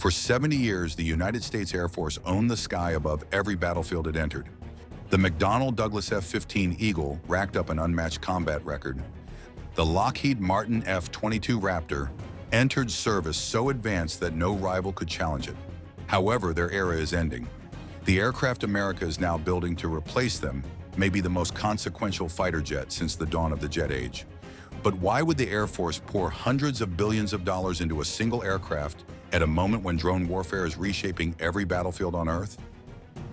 For 70 years, the United States Air Force owned the sky above every battlefield it entered. The McDonnell Douglas F-15 Eagle racked up an unmatched combat record. The Lockheed Martin F-22 Raptor entered service so advanced that no rival could challenge it. However, their era is ending. The aircraft America is now building to replace them may be the most consequential fighter jet since the dawn of the jet age. But why would the Air Force pour hundreds of billions of dollars into a single aircraft at a moment when drone warfare is reshaping every battlefield on Earth?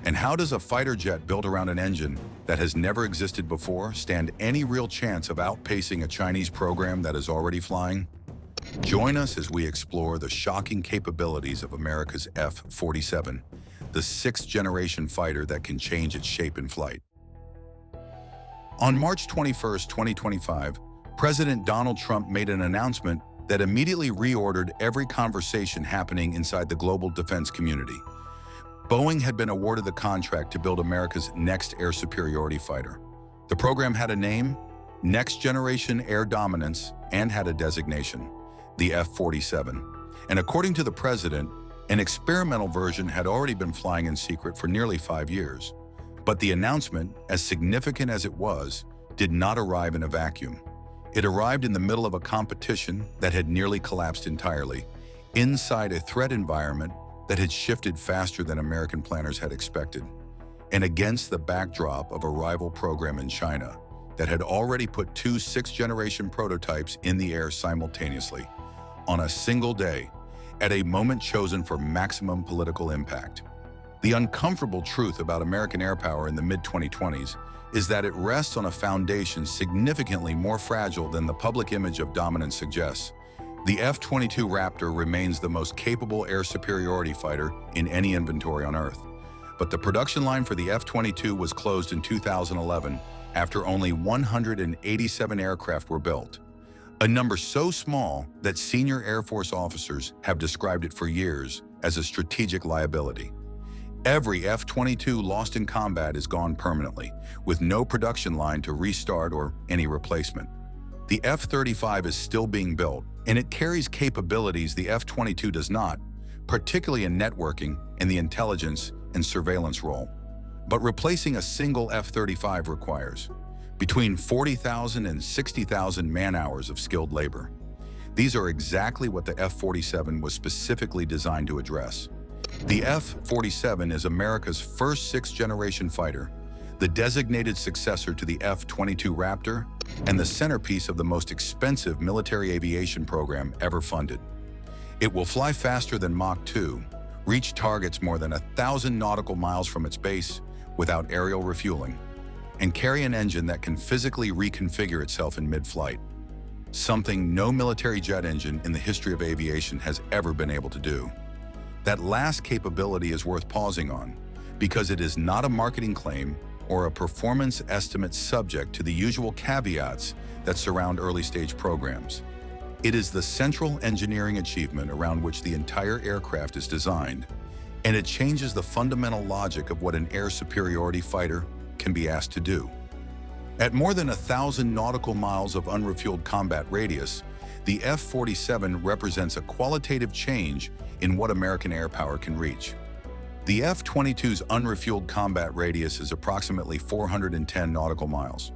And how does a fighter jet built around an engine that has never existed before stand any real chance of outpacing a Chinese program that is already flying? Join us as we explore the shocking capabilities of America's F-47, the sixth-generation fighter that can change its shape in flight. On March 21, 2025, President Donald Trump made an announcement that immediately reordered every conversation happening inside the global defense community. Boeing had been awarded the contract to build America's next air superiority fighter. The program had a name, Next Generation Air Dominance, and had a designation, the F-47. And according to the president, an experimental version had already been flying in secret for nearly 5 years. But the announcement, as significant as it was, did not arrive in a vacuum. It arrived in the middle of a competition that had nearly collapsed entirely, inside a threat environment that had shifted faster than American planners had expected, and against the backdrop of a rival program in China that had already put 2 sixth-generation prototypes in the air simultaneously, on a single day, at a moment chosen for maximum political impact. The uncomfortable truth about American air power in the mid-2020s is that it rests on a foundation significantly more fragile than the public image of dominance suggests. The F-22 Raptor remains the most capable air superiority fighter in any inventory on Earth. But the production line for the F-22 was closed in 2011 after only 187 aircraft were built. A number so small that senior Air Force officers have described it for years as a strategic liability. Every F-22 lost in combat is gone permanently, with no production line to restart or any replacement. The F-35 is still being built, and it carries capabilities the F-22 does not, particularly in networking and the intelligence and surveillance role. But replacing a single F-35 requires between 40,000 and 60,000 man-hours of skilled labor. These are exactly what the F-47 was specifically designed to address. The F-47 is America's first sixth-generation fighter, the designated successor to the F-22 Raptor, and the centerpiece of the most expensive military aviation program ever funded. It will fly faster than Mach 2, reach targets more than 1,000 nautical miles from its base without aerial refueling, and carry an engine that can physically reconfigure itself in mid-flight, something no military jet engine in the history of aviation has ever been able to do. That last capability is worth pausing on, because it is not a marketing claim or a performance estimate subject to the usual caveats that surround early-stage programs. It is the central engineering achievement around which the entire aircraft is designed, and it changes the fundamental logic of what an air superiority fighter can be asked to do. At more than 1,000 nautical miles of unrefueled combat radius, the F-47 represents a qualitative change in what American air power can reach. The F-22's unrefueled combat radius is approximately 410 nautical miles.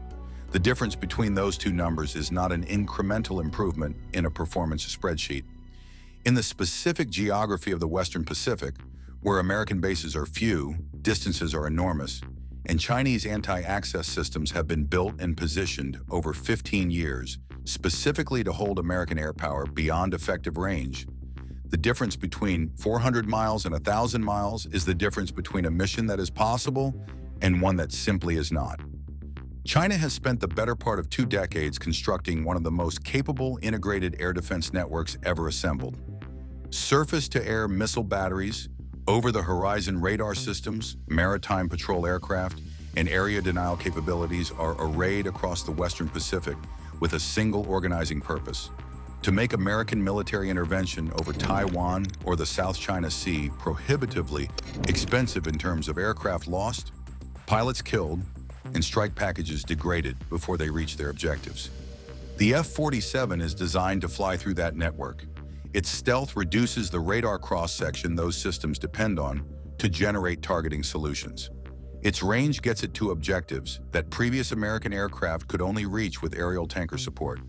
The difference between those two numbers is not an incremental improvement in a performance spreadsheet. In the specific geography of the Western Pacific, where American bases are few, distances are enormous, and Chinese anti-access systems have been built and positioned over 15 years, specifically to hold American air power beyond effective range. The difference between 400 miles and 1,000 miles is the difference between a mission that is possible and one that simply is not. China has spent the better part of 2 decades constructing one of the most capable integrated air defense networks ever assembled. Surface-to-air missile batteries, over-the-horizon radar systems, maritime patrol aircraft, and area denial capabilities are arrayed across the Western Pacific with a single organizing purpose: to make American military intervention over Taiwan or the South China Sea prohibitively expensive in terms of aircraft lost, pilots killed, and strike packages degraded before they reach their objectives. The F-47 is designed to fly through that network. Its stealth reduces the radar cross-section those systems depend on to generate targeting solutions. Its range gets it to objectives that previous American aircraft could only reach with aerial tanker support.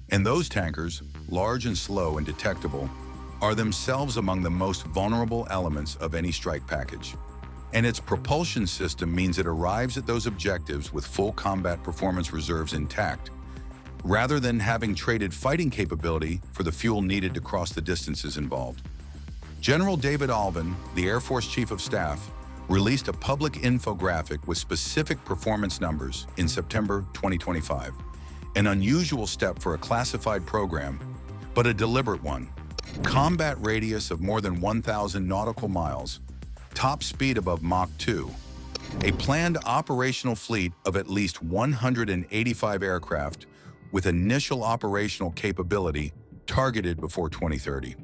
And those tankers, large and slow and detectable, are themselves among the most vulnerable elements of any strike package. And its propulsion system means it arrives at those objectives with full combat performance reserves intact, rather than having traded fighting capability for the fuel needed to cross the distances involved. General David Alvin, the Air Force Chief of Staff, released a public infographic with specific performance numbers in September 2025, an unusual step for a classified program, but a deliberate one. Combat radius of more than 1,000 nautical miles, top speed above Mach 2, a planned operational fleet of at least 185 aircraft with initial operational capability targeted before 2030.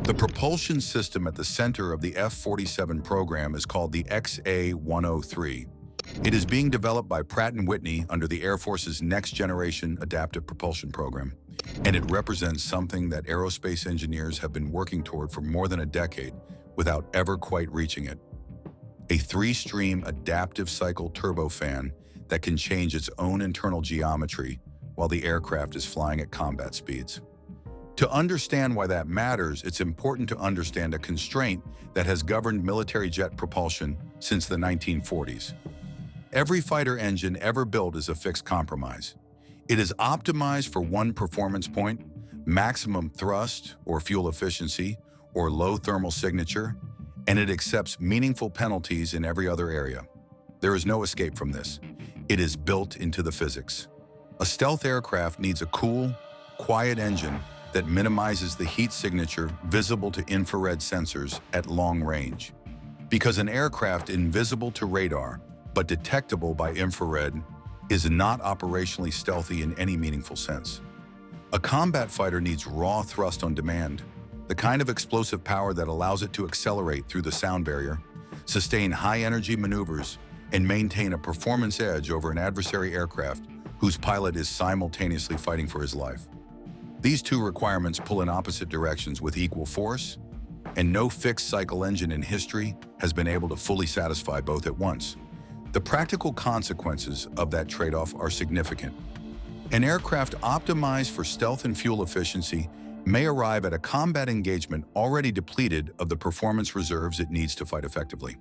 The propulsion system at the center of the F-47 program is called the XA-103. It is being developed by Pratt & Whitney under the Air Force's Next Generation Adaptive Propulsion Program, and it represents something that aerospace engineers have been working toward for more than a decade without ever quite reaching it. A 3-stream adaptive cycle turbofan that can change its own internal geometry while the aircraft is flying at combat speeds. To understand why that matters, it's important to understand a constraint that has governed military jet propulsion since the 1940s. Every fighter engine ever built is a fixed compromise. It is optimized for one performance point, maximum thrust or fuel efficiency, or low thermal signature, and it accepts meaningful penalties in every other area. There is no escape from this. It is built into the physics. A stealth aircraft needs a cool, quiet engine that minimizes the heat signature visible to infrared sensors at long range. Because an aircraft invisible to radar, but detectable by infrared, is not operationally stealthy in any meaningful sense. A combat fighter needs raw thrust on demand, the kind of explosive power that allows it to accelerate through the sound barrier, sustain high-energy maneuvers, and maintain a performance edge over an adversary aircraft whose pilot is simultaneously fighting for his life. These two requirements pull in opposite directions with equal force, and no fixed-cycle engine in history has been able to fully satisfy both at once. The practical consequences of that trade-off are significant. An aircraft optimized for stealth and fuel efficiency may arrive at a combat engagement already depleted of the performance reserves it needs to fight effectively.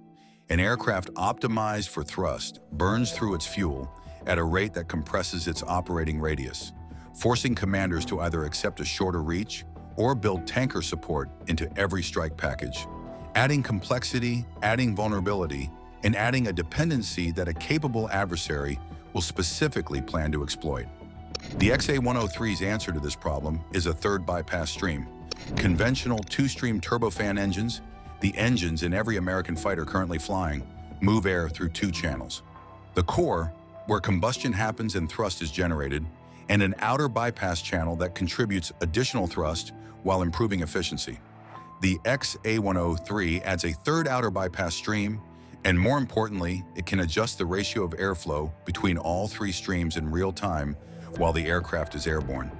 An aircraft optimized for thrust burns through its fuel at a rate that compresses its operating radius, forcing commanders to either accept a shorter reach or build tanker support into every strike package, adding complexity, adding vulnerability, and adding a dependency that a capable adversary will specifically plan to exploit. The XA-103's answer to this problem is a third bypass stream. Conventional 2-stream turbofan engines, the engines in every American fighter currently flying, move air through 2 channels. The core, where combustion happens and thrust is generated, and an outer bypass channel that contributes additional thrust while improving efficiency. The XA-103 adds a third outer bypass stream, and more importantly, it can adjust the ratio of airflow between all 3 streams in real time while the aircraft is airborne.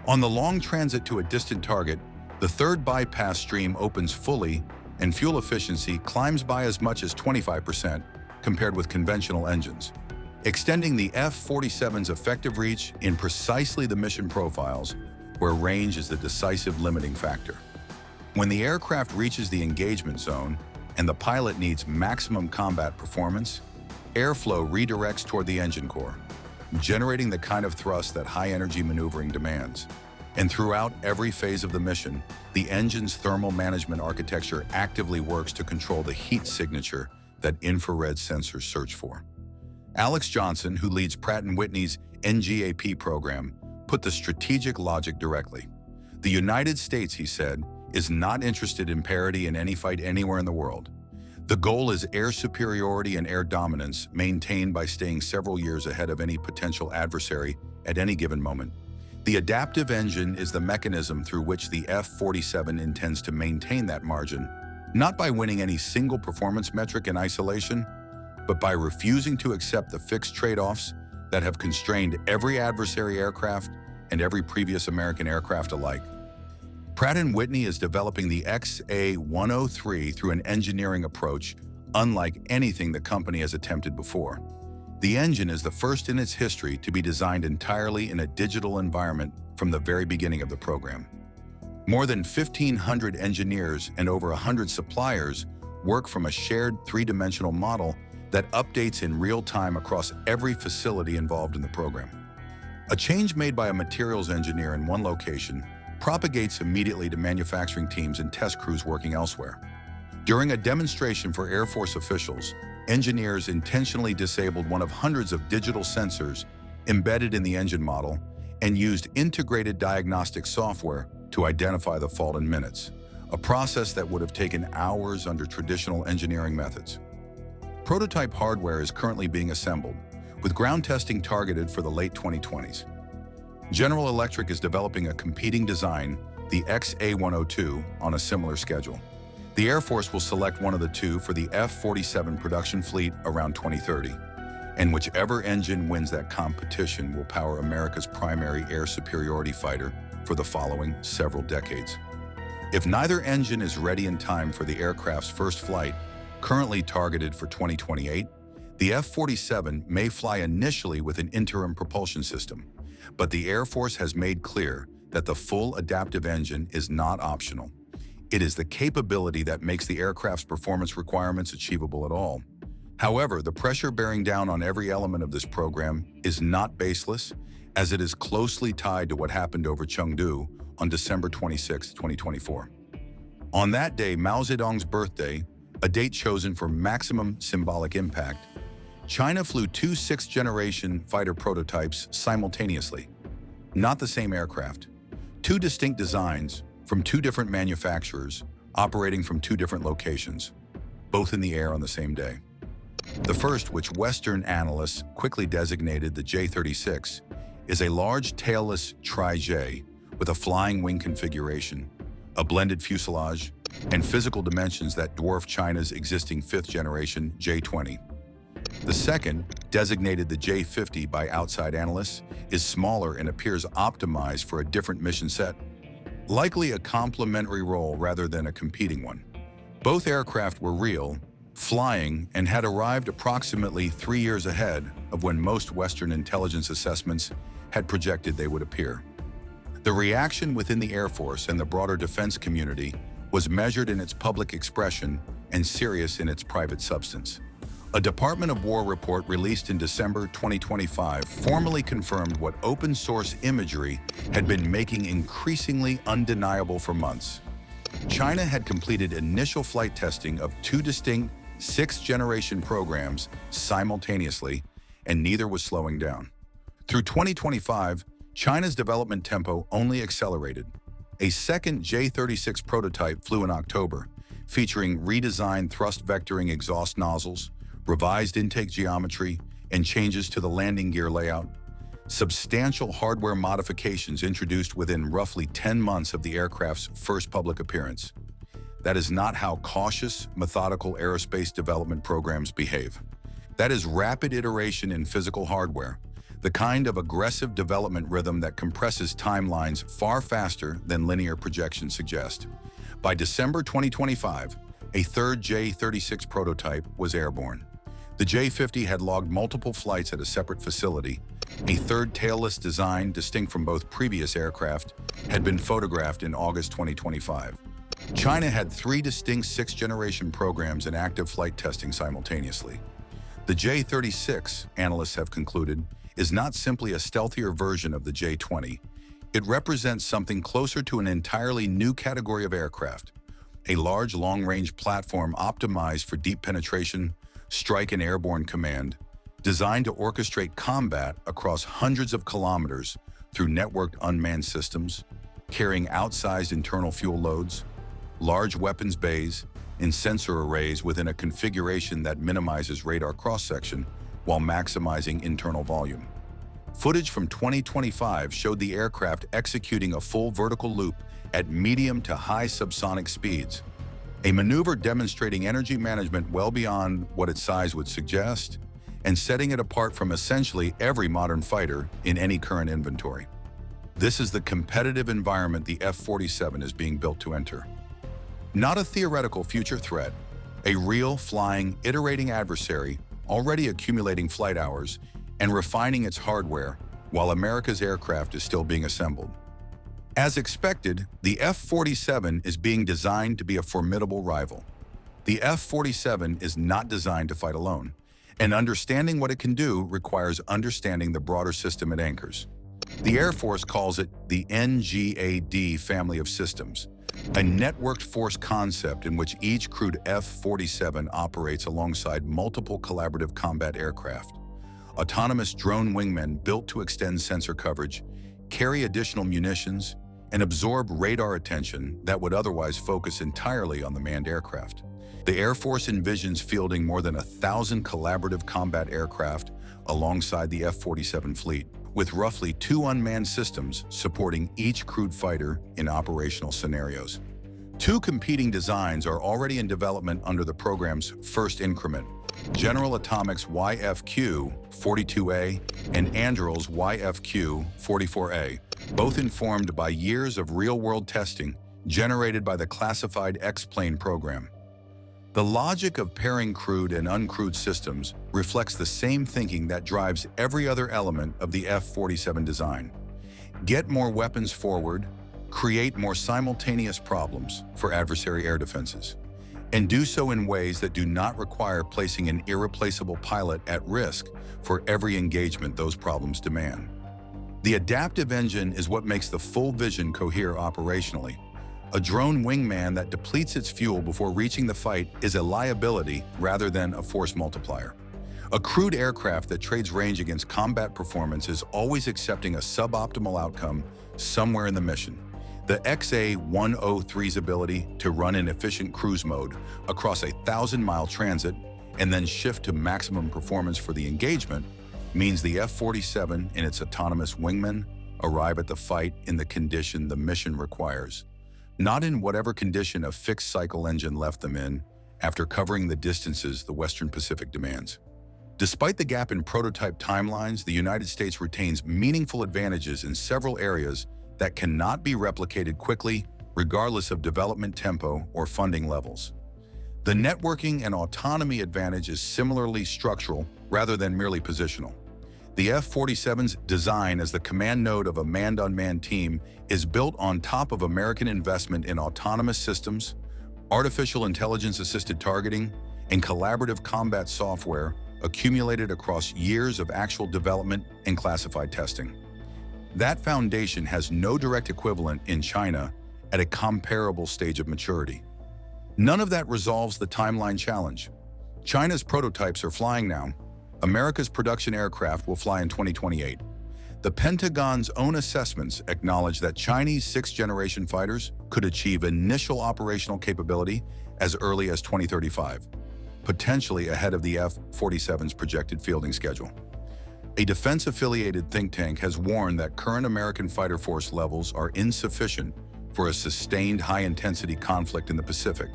On the long transit to a distant target, the third bypass stream opens fully and fuel efficiency climbs by as much as 25% compared with conventional engines, extending the F-47's effective reach in precisely the mission profiles where range is the decisive limiting factor. When the aircraft reaches the engagement zone and the pilot needs maximum combat performance, airflow redirects toward the engine core, generating the kind of thrust that high-energy maneuvering demands. And throughout every phase of the mission, the engine's thermal management architecture actively works to control the heat signature that infrared sensors search for. Alex Johnson, who leads Pratt & Whitney's NGAP program, put the strategic logic directly. The United States, he said, is not interested in parity in any fight anywhere in the world. The goal is air superiority and air dominance maintained by staying several years ahead of any potential adversary at any given moment. The adaptive engine is the mechanism through which the F-47 intends to maintain that margin, not by winning any single performance metric in isolation, but by refusing to accept the fixed trade-offs that have constrained every adversary aircraft and every previous American aircraft alike. Pratt & Whitney is developing the XA-103 through an engineering approach unlike anything the company has attempted before. The engine is the first in its history to be designed entirely in a digital environment from the very beginning of the program. More than 1,500 engineers and over 100 suppliers work from a shared three-dimensional model that updates in real time across every facility involved in the program. A change made by a materials engineer in one location propagates immediately to manufacturing teams and test crews working elsewhere. During a demonstration for Air Force officials, engineers intentionally disabled one of hundreds of digital sensors embedded in the engine model and used integrated diagnostic software to identify the fault in minutes, a process that would have taken hours under traditional engineering methods. Prototype hardware is currently being assembled, with ground testing targeted for the late 2020s. General Electric is developing a competing design, the XA-102, on a similar schedule. The Air Force will select one of the two for the F-47 production fleet around 2030, and whichever engine wins that competition will power America's primary air superiority fighter for the following several decades. If neither engine is ready in time for the aircraft's first flight, currently targeted for 2028, the F-47 may fly initially with an interim propulsion system, but the Air Force has made clear that the full adaptive engine is not optional. It is the capability that makes the aircraft's performance requirements achievable at all. However, the pressure bearing down on every element of this program is not baseless, as it is closely tied to what happened over Chengdu on December 26, 2024. On that day, Mao Zedong's birthday, a date chosen for maximum symbolic impact, China flew two sixth-generation fighter prototypes simultaneously. Not the same aircraft. Two distinct designs from two different manufacturers operating from two different locations, both in the air on the same day. The first, which Western analysts quickly designated the J-36, is a large tailless tri-J with a flying wing configuration, a blended fuselage, and physical dimensions that dwarf China's existing fifth-generation J-20. The second, designated the J-50 by outside analysts, is smaller and appears optimized for a different mission set, likely a complementary role rather than a competing one. Both aircraft were real, flying, and had arrived approximately 3 years ahead of when most Western intelligence assessments had projected they would appear. The reaction within the Air Force and the broader defense community was measured in its public expression and serious in its private substance. A Department of War report released in December 2025 formally confirmed what open-source imagery had been making increasingly undeniable for months. China had completed initial flight testing of two distinct sixth-generation programs simultaneously, and neither was slowing down. Through 2025, China's development tempo only accelerated. A second J-36 prototype flew in October, featuring redesigned thrust vectoring exhaust nozzles, revised intake geometry, and changes to the landing gear layout. Substantial hardware modifications introduced within roughly 10 months of the aircraft's first public appearance. That is not how cautious, methodical aerospace development programs behave. That is rapid iteration in physical hardware, the kind of aggressive development rhythm that compresses timelines far faster than linear projections suggest. By December 2025, a third J-36 prototype was airborne. The J-50 had logged multiple flights at a separate facility. A third tailless design, distinct from both previous aircraft, had been photographed in August 2025. China had three distinct sixth-generation programs in active flight testing simultaneously. The J-36, analysts have concluded, is not simply a stealthier version of the J-20. It represents something closer to an entirely new category of aircraft, a large long-range platform optimized for deep penetration, strike and airborne command, designed to orchestrate combat across hundreds of kilometers through networked unmanned systems, carrying outsized internal fuel loads, large weapons bays, and sensor arrays within a configuration that minimizes radar cross-section while maximizing internal volume. Footage from 2025 showed the aircraft executing a full vertical loop at medium to high subsonic speeds, a maneuver demonstrating energy management well beyond what its size would suggest, and setting it apart from essentially every modern fighter in any current inventory. This is the competitive environment the F-47 is being built to enter. Not a theoretical future threat, a real, flying, iterating adversary already accumulating flight hours and refining its hardware while America's aircraft is still being assembled. As expected, the F-47 is being designed to be a formidable rival. The F-47 is not designed to fight alone, and understanding what it can do requires understanding the broader system it anchors. The Air Force calls it the NGAD family of systems, a networked force concept in which each crewed F-47 operates alongside multiple collaborative combat aircraft. Autonomous drone wingmen built to extend sensor coverage, carry additional munitions, and absorb radar attention that would otherwise focus entirely on the manned aircraft. The Air Force envisions fielding more than 1,000 collaborative combat aircraft alongside the F-47 fleet, with roughly 2 unmanned systems supporting each crewed fighter in operational scenarios. 2 competing designs are already in development under the program's first increment: General Atomics YFQ-42A and Anduril's YFQ-44A, both informed by years of real-world testing generated by the classified X-plane program. The logic of pairing crewed and uncrewed systems reflects the same thinking that drives every other element of the F-47 design. Get more weapons forward, create more simultaneous problems for adversary air defenses, and do so in ways that do not require placing an irreplaceable pilot at risk for every engagement those problems demand. The adaptive engine is what makes the full vision cohere operationally. A drone wingman that depletes its fuel before reaching the fight is a liability rather than a force multiplier. A crewed aircraft that trades range against combat performance is always accepting a suboptimal outcome somewhere in the mission. The XA-103's ability to run in efficient cruise mode across a 1,000-mile transit and then shift to maximum performance for the engagement means the F-47 and its autonomous wingmen arrive at the fight in the condition the mission requires, not in whatever condition a fixed-cycle engine left them in after covering the distances the Western Pacific demands. Despite the gap in prototype timelines, the United States retains meaningful advantages in several areas that cannot be replicated quickly, regardless of development tempo or funding levels. The networking and autonomy advantage is similarly structural rather than merely positional. The F-47's design as the command node of a manned-unmanned team is built on top of American investment in autonomous systems, artificial intelligence-assisted targeting, and collaborative combat software accumulated across years of actual development and classified testing. That foundation has no direct equivalent in China at a comparable stage of maturity. None of that resolves the timeline challenge. China's prototypes are flying now. America's production aircraft will fly in 2028. The Pentagon's own assessments acknowledge that Chinese 6th-generation fighters could achieve initial operational capability as early as 2035, potentially ahead of the F-47's projected fielding schedule. A defense-affiliated think tank has warned that current American fighter force levels are insufficient for a sustained high-intensity conflict in the Pacific,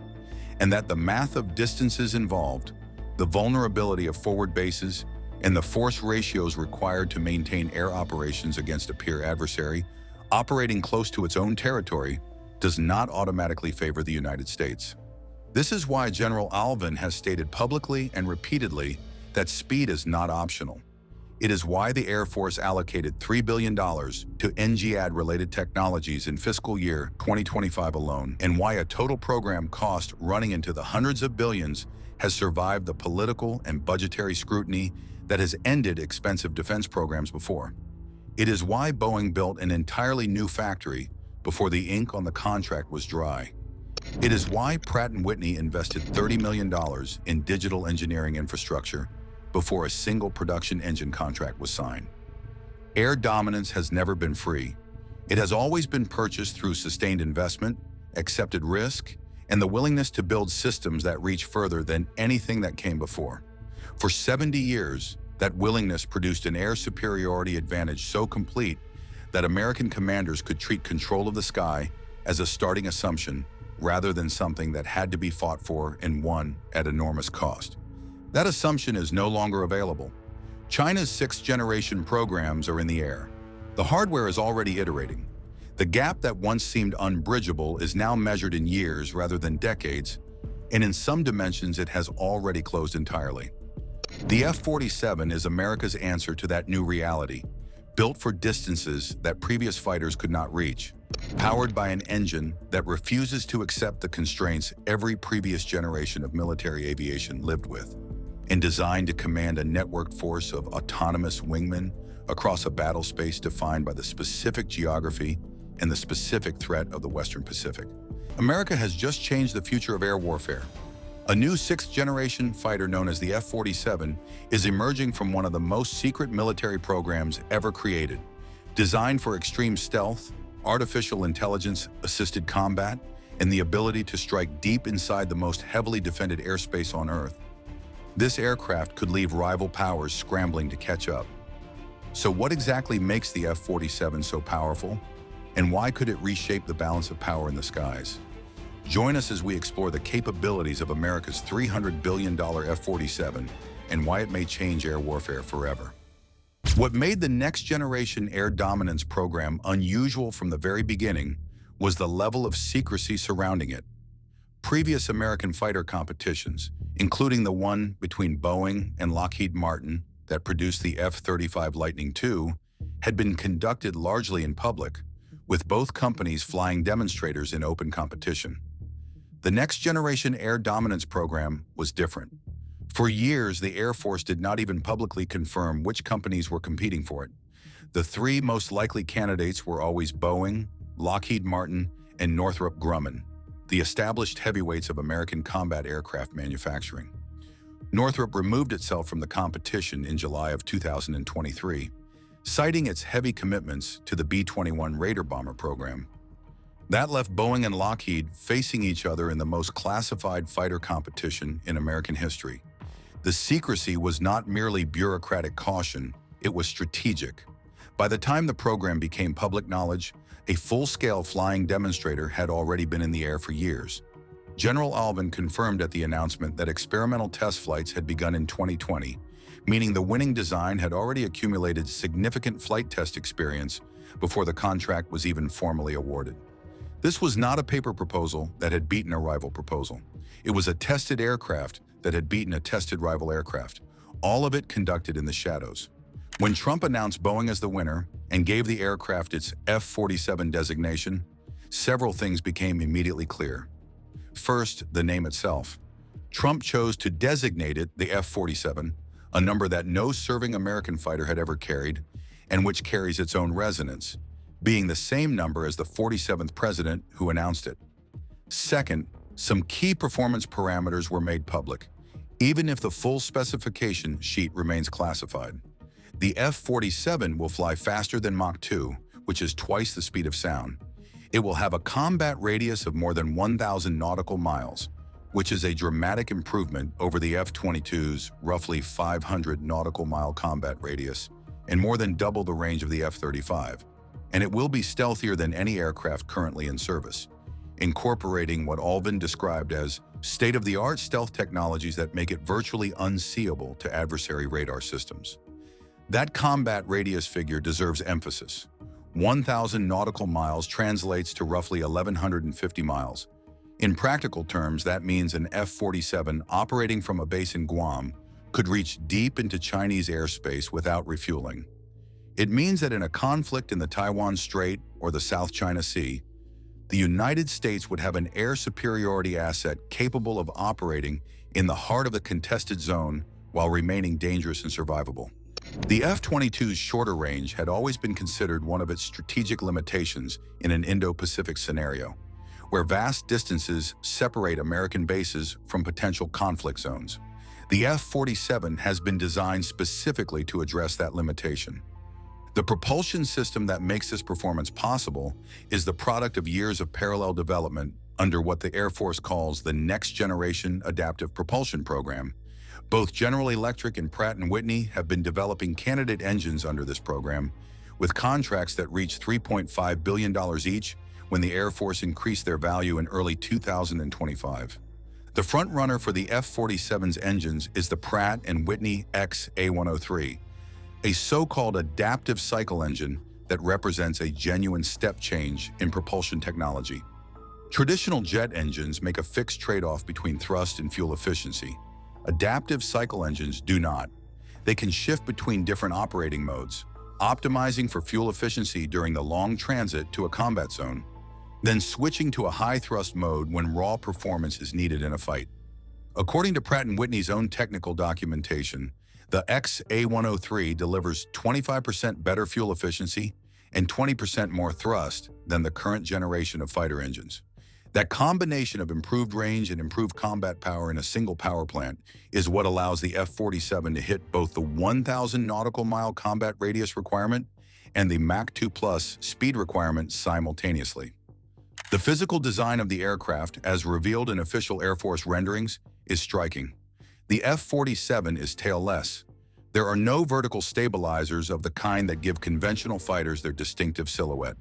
and that the math of distances involved, the vulnerability of forward bases, and the force ratios required to maintain air operations against a peer adversary operating close to its own territory does not automatically favor the United States. This is why General Alvin has stated publicly and repeatedly that speed is not optional. It is why the Air Force allocated $3 billion to NGAD-related technologies in fiscal year 2025 alone, and why a total program cost running into the hundreds of billions has survived the political and budgetary scrutiny that has ended expensive defense programs before. It is why Boeing built an entirely new factory before the ink on the contract was dry. It is why Pratt & Whitney invested $30 million in digital engineering infrastructure before a single production engine contract was signed. Air dominance has never been free. It has always been purchased through sustained investment, accepted risk, and the willingness to build systems that reach further than anything that came before. For 70 years, that willingness produced an air superiority advantage so complete that American commanders could treat control of the sky as a starting assumption rather than something that had to be fought for and won at enormous cost. That assumption is no longer available. China's 6th-generation programs are in the air. The hardware is already iterating. The gap that once seemed unbridgeable is now measured in years rather than decades, and in some dimensions it has already closed entirely. The F-47 is America's answer to that new reality, built for distances that previous fighters could not reach, powered by an engine that refuses to accept the constraints every previous generation of military aviation lived with, and designed to command a networked force of autonomous wingmen across a battle space defined by the specific geography and the specific threat of the Western Pacific. America has just changed the future of air warfare. A new sixth-generation fighter known as the F-47 is emerging from one of the most secret military programs ever created. Designed for extreme stealth, artificial intelligence-assisted combat, and the ability to strike deep inside the most heavily defended airspace on Earth, this aircraft could leave rival powers scrambling to catch up. So what exactly makes the F-47 so powerful? And why could it reshape the balance of power in the skies? Join us as we explore the capabilities of America's $300 billion F-47 and why it may change air warfare forever. What made the Next Generation Air Dominance program unusual from the very beginning was the level of secrecy surrounding it. Previous American fighter competitions, including the one between Boeing and Lockheed Martin that produced the F-35 Lightning II, had been conducted largely in public, with both companies flying demonstrators in open competition. The Next Generation Air Dominance program was different. For years, the Air Force did not even publicly confirm which companies were competing for it. The three most likely candidates were always Boeing, Lockheed Martin, and Northrop Grumman, the established heavyweights of American combat aircraft manufacturing. Northrop removed itself from the competition in July of 2023, citing its heavy commitments to the B-21 Raider bomber program. That left Boeing and Lockheed facing each other in the most classified fighter competition in American history. The secrecy was not merely bureaucratic caution, it was strategic. By the time the program became public knowledge, a full-scale flying demonstrator had already been in the air for years. General Alvin confirmed at the announcement that experimental test flights had begun in 2020, meaning the winning design had already accumulated significant flight test experience before the contract was even formally awarded. This was not a paper proposal that had beaten a rival proposal. It was a tested aircraft that had beaten a tested rival aircraft, all of it conducted in the shadows. When Trump announced Boeing as the winner and gave the aircraft its F-47 designation, several things became immediately clear. First, the name itself. Trump chose to designate it the F-47, a number that no serving American fighter had ever carried, and which carries its own resonance, being the same number as the 47th president who announced it. Second, some key performance parameters were made public, even if the full specification sheet remains classified. The F-47 will fly faster than Mach 2, which is twice the speed of sound. It will have a combat radius of more than 1,000 nautical miles, which is a dramatic improvement over the F-22's roughly 500 nautical mile combat radius, and more than double the range of the F-35. And it will be stealthier than any aircraft currently in service, incorporating what Alvin described as state-of-the-art stealth technologies that make it virtually unseeable to adversary radar systems. That combat radius figure deserves emphasis. 1,000 nautical miles translates to roughly 1,150 miles. In practical terms, that means an F-47 operating from a base in Guam could reach deep into Chinese airspace without refueling. It means that in a conflict in the Taiwan Strait or the South China Sea, the United States would have an air superiority asset capable of operating in the heart of the contested zone while remaining dangerous and survivable. The F-22's shorter range had always been considered one of its strategic limitations in an Indo-Pacific scenario, where vast distances separate American bases from potential conflict zones. The F-47 has been designed specifically to address that limitation. The propulsion system that makes this performance possible is the product of years of parallel development under what the Air Force calls the Next Generation Adaptive Propulsion Program. Both General Electric and Pratt & Whitney have been developing candidate engines under this program, with contracts that reach $3.5 billion each when the Air Force increased their value in early 2025. The frontrunner for the F-47's engines is the Pratt & Whitney X-A103, a so-called adaptive cycle engine that represents a genuine step change in propulsion technology. Traditional jet engines make a fixed trade-off between thrust and fuel efficiency. Adaptive cycle engines do not. They can shift between different operating modes, optimizing for fuel efficiency during the long transit to a combat zone, then switching to a high-thrust mode when raw performance is needed in a fight. According to Pratt & Whitney's own technical documentation, the XA103 delivers 25% better fuel efficiency and 20% more thrust than the current generation of fighter engines. That combination of improved range and improved combat power in a single power plant is what allows the F-47 to hit both the 1,000 nautical mile combat radius requirement and the Mach 2 plus speed requirement simultaneously. The physical design of the aircraft, as revealed in official Air Force renderings, is striking. The F-47 is tailless. There are no vertical stabilizers of the kind that give conventional fighters their distinctive silhouette.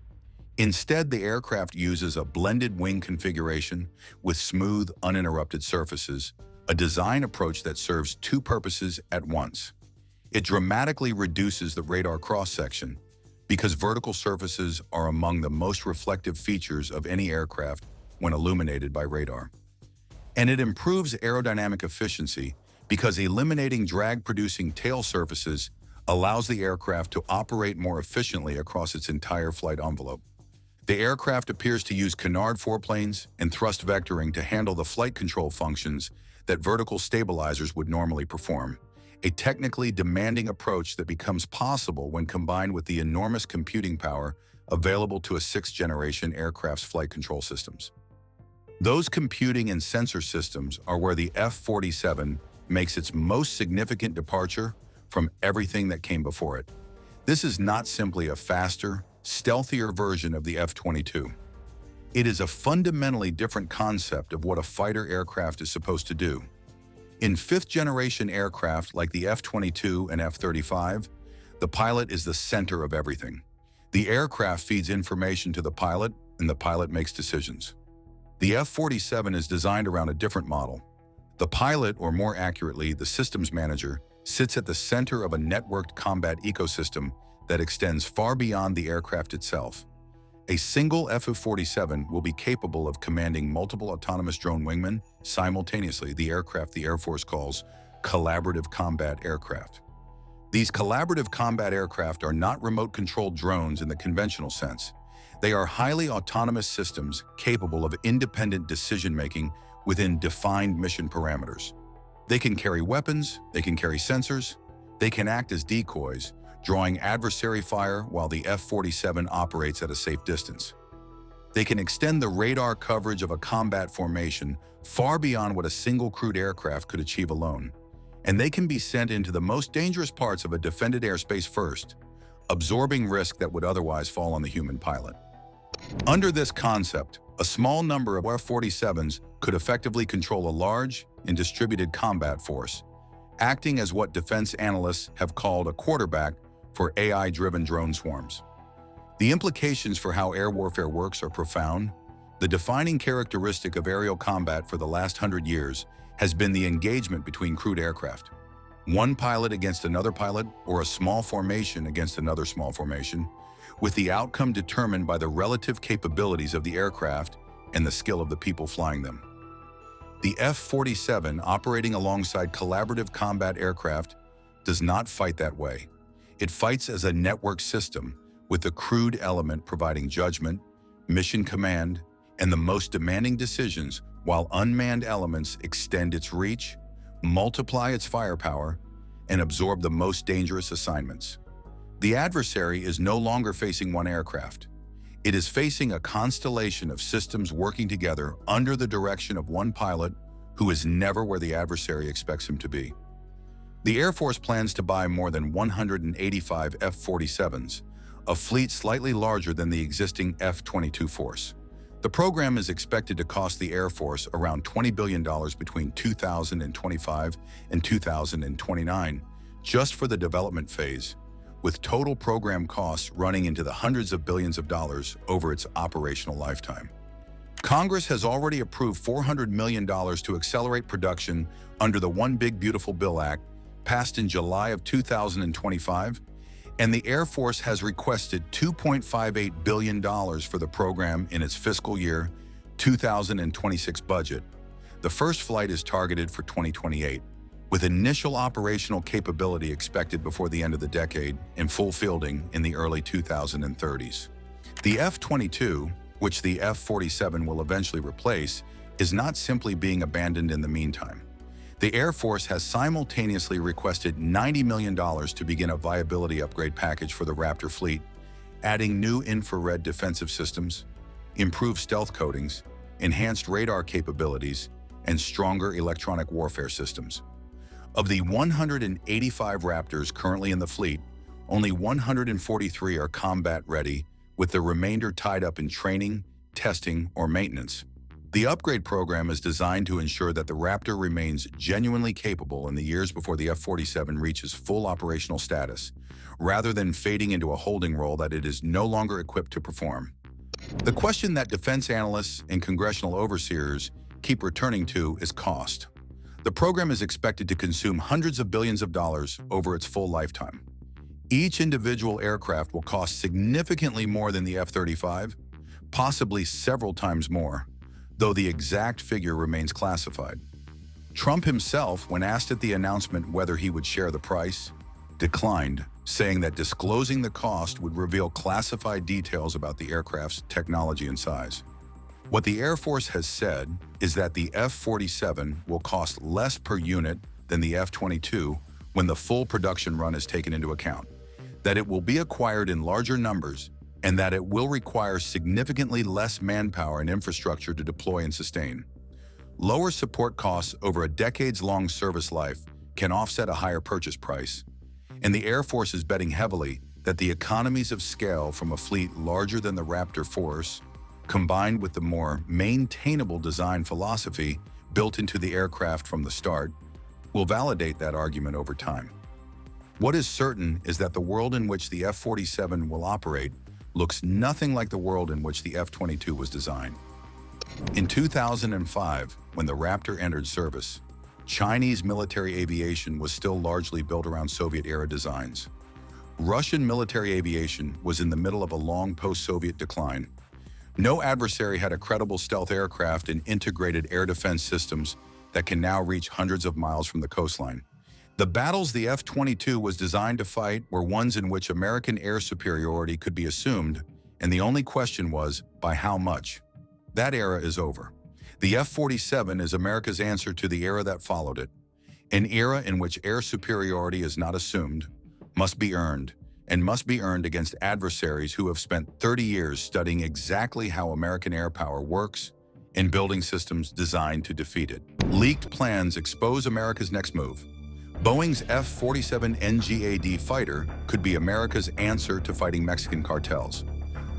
Instead, the aircraft uses a blended wing configuration with smooth, uninterrupted surfaces, a design approach that serves two purposes at once. It dramatically reduces the radar cross-section because vertical surfaces are among the most reflective features of any aircraft when illuminated by radar. And it improves aerodynamic efficiency because eliminating drag-producing tail surfaces allows the aircraft to operate more efficiently across its entire flight envelope. The aircraft appears to use canard foreplanes and thrust vectoring to handle the flight control functions that vertical stabilizers would normally perform, a technically demanding approach that becomes possible when combined with the enormous computing power available to a sixth-generation aircraft's flight control systems. Those computing and sensor systems are where the F-47 makes its most significant departure from everything that came before it. This is not simply a faster, stealthier version of the F-22. It is a fundamentally different concept of what a fighter aircraft is supposed to do. In fifth-generation aircraft like the F-22 and F-35, the pilot is the center of everything. The aircraft feeds information to the pilot, and the pilot makes decisions. The F-47 is designed around a different model. The pilot, or more accurately, the systems manager, sits at the center of a networked combat ecosystem that extends far beyond the aircraft itself. A single F-47 will be capable of commanding multiple autonomous drone wingmen simultaneously, the aircraft the Air Force calls collaborative combat aircraft. These collaborative combat aircraft are not remote-controlled drones in the conventional sense. They are highly autonomous systems capable of independent decision-making within defined mission parameters. They can carry weapons, they can carry sensors, they can act as decoys, drawing adversary fire while the F-47 operates at a safe distance. They can extend the radar coverage of a combat formation far beyond what a single crewed aircraft could achieve alone. And they can be sent into the most dangerous parts of a defended airspace first, absorbing risk that would otherwise fall on the human pilot. Under this concept, a small number of F-47s could effectively control a large and distributed combat force, acting as what defense analysts have called a quarterback for AI-driven drone swarms. The implications for how air warfare works are profound. The defining characteristic of aerial combat for the last 100 years has been the engagement between crewed aircraft. One pilot against another pilot, or a small formation against another small formation, with the outcome determined by the relative capabilities of the aircraft and the skill of the people flying them. The F-47, operating alongside collaborative combat aircraft, does not fight that way. It fights as a network system, with the crewed element providing judgment, mission command, and the most demanding decisions, while unmanned elements extend its reach, multiply its firepower, and absorb the most dangerous assignments. The adversary is no longer facing one aircraft. It is facing a constellation of systems working together under the direction of one pilot who is never where the adversary expects him to be. The Air Force plans to buy more than 185 F-47s, a fleet slightly larger than the existing F-22 force. The program is expected to cost the Air Force around $20 billion between 2025 and 2029, just for the development phase, with total program costs running into the hundreds of billions of dollars over its operational lifetime. Congress has already approved $400 million to accelerate production under the One Big Beautiful Bill Act, passed in July of 2025, And the Air Force has requested $2.58 billion for the program in its fiscal year 2026 budget. The first flight is targeted for 2028, with initial operational capability expected before the end of the decade and full fielding in the early 2030s. The F-22, which the F-47 will eventually replace, is not simply being abandoned in the meantime. The Air Force has simultaneously requested $90 million to begin a viability upgrade package for the Raptor fleet, adding new infrared defensive systems, improved stealth coatings, enhanced radar capabilities, and stronger electronic warfare systems. Of the 185 Raptors currently in the fleet, only 143 are combat-ready, with the remainder tied up in training, testing, or maintenance. The upgrade program is designed to ensure that the Raptor remains genuinely capable in the years before the F-47 reaches full operational status, rather than fading into a holding role that it is no longer equipped to perform. The question that defense analysts and congressional overseers keep returning to is cost. The program is expected to consume hundreds of billions of dollars over its full lifetime. Each individual aircraft will cost significantly more than the F-35, possibly several times more, though the exact figure remains classified. Trump himself, when asked at the announcement whether he would share the price, declined, saying that disclosing the cost would reveal classified details about the aircraft's technology and size. What the Air Force has said is that the F-47 will cost less per unit than the F-22 when the full production run is taken into account, that it will be acquired in larger numbers, and that it will require significantly less manpower and infrastructure to deploy and sustain. Lower support costs over a decades-long service life can offset a higher purchase price, and the Air Force is betting heavily that the economies of scale from a fleet larger than the Raptor force, combined with the more maintainable design philosophy built into the aircraft from the start, will validate that argument over time. What is certain is that the world in which the F-47 will operate looks nothing like the world in which the F-22 was designed. In 2005, when the Raptor entered service, Chinese military aviation was still largely built around Soviet-era designs. Russian military aviation was in the middle of a long post-Soviet decline. No adversary had a credible stealth aircraft and integrated air defense systems that can now reach hundreds of miles from the coastline. The battles the F-22 was designed to fight were ones in which American air superiority could be assumed, and the only question was, by how much? That era is over. The F-47 is America's answer to the era that followed it, an era in which air superiority is not assumed, must be earned, and must be earned against adversaries who have spent 30 years studying exactly how American air power works and building systems designed to defeat it. Leaked plans expose America's next move. Boeing's F-47 NGAD fighter could be America's answer to fighting Mexican cartels.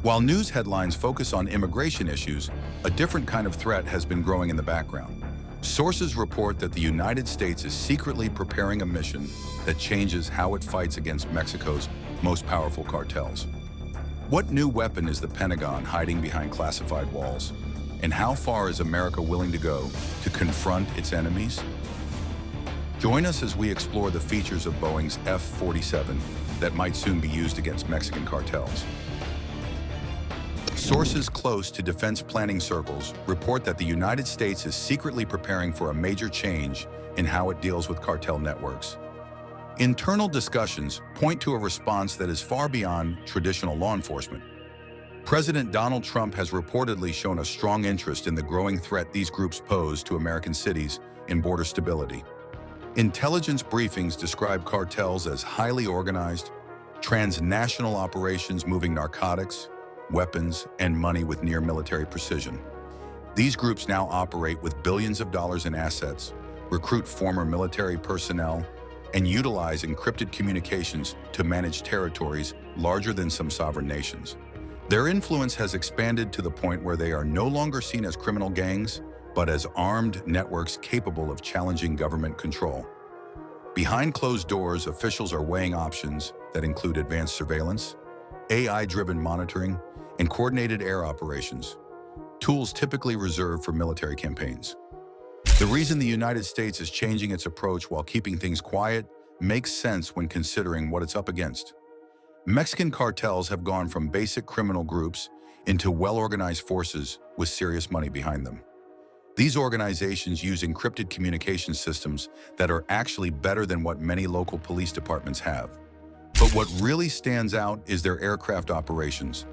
While news headlines focus on immigration issues, a different kind of threat has been growing in the background. Sources report that the United States is secretly preparing a mission that changes how it fights against Mexico's most powerful cartels. What new weapon is the Pentagon hiding behind classified walls? And how far is America willing to go to confront its enemies? Join us as we explore the features of Boeing's F-47 that might soon be used against Mexican cartels. Sources close to defense planning circles report that the United States is secretly preparing for a major change in how it deals with cartel networks. Internal discussions point to a response that is far beyond traditional law enforcement. President Donald Trump has reportedly shown a strong interest in the growing threat these groups pose to American cities and border stability. Intelligence briefings describe cartels as highly organized, transnational operations moving narcotics, weapons, and money with near military precision. These groups now operate with billions of dollars in assets, recruit former military personnel, and utilize encrypted communications to manage territories larger than some sovereign nations. Their influence has expanded to the point where they are no longer seen as criminal gangs, but as armed networks capable of challenging government control. Behind closed doors, officials are weighing options that include advanced surveillance, AI-driven monitoring, and coordinated air operations, tools typically reserved for military campaigns. The reason the United States is changing its approach while keeping things quiet makes sense when considering what it's up against. Mexican cartels have gone from basic criminal groups into well-organized forces with serious money behind them. These organizations use encrypted communication systems that are actually better than what many local police departments have. But what really stands out is their aircraft operations.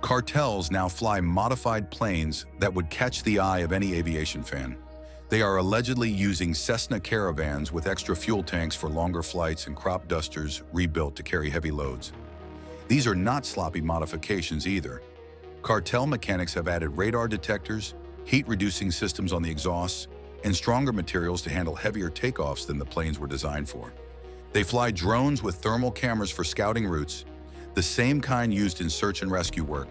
Cartels now fly modified planes that would catch the eye of any aviation fan. They are allegedly using Cessna Caravans with extra fuel tanks for longer flights and crop dusters rebuilt to carry heavy loads. These are not sloppy modifications either. Cartel mechanics have added radar detectors, heat-reducing systems on the exhausts, and stronger materials to handle heavier takeoffs than the planes were designed for. They fly drones with thermal cameras for scouting routes, the same kind used in search and rescue work.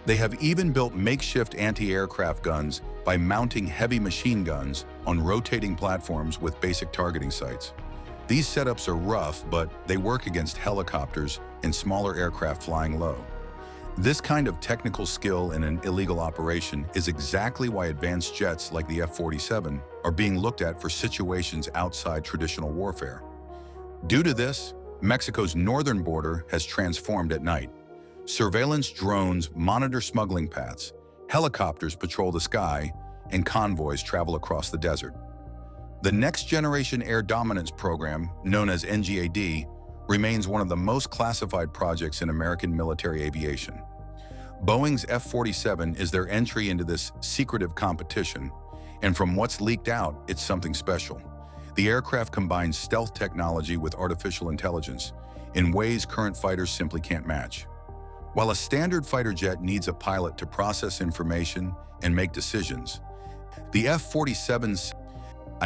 They have even built makeshift anti-aircraft guns by mounting heavy machine guns on rotating platforms with basic targeting sights. These setups are rough, but they work against helicopters and smaller aircraft flying low. This kind of technical skill in an illegal operation is exactly why advanced jets like the F-47 are being looked at for situations outside traditional warfare. Due to this, Mexico's northern border has transformed at night. Surveillance drones monitor smuggling paths, helicopters patrol the sky, and convoys travel across the desert. The Next Generation Air Dominance Program, known as NGAD, remains one of the most classified projects in American military aviation. Boeing's F-47 is their entry into this secretive competition, and from what's leaked out, it's something special. The aircraft combines stealth technology with artificial intelligence in ways current fighters simply can't match. While a standard fighter jet needs a pilot to process information and make decisions, the F-47's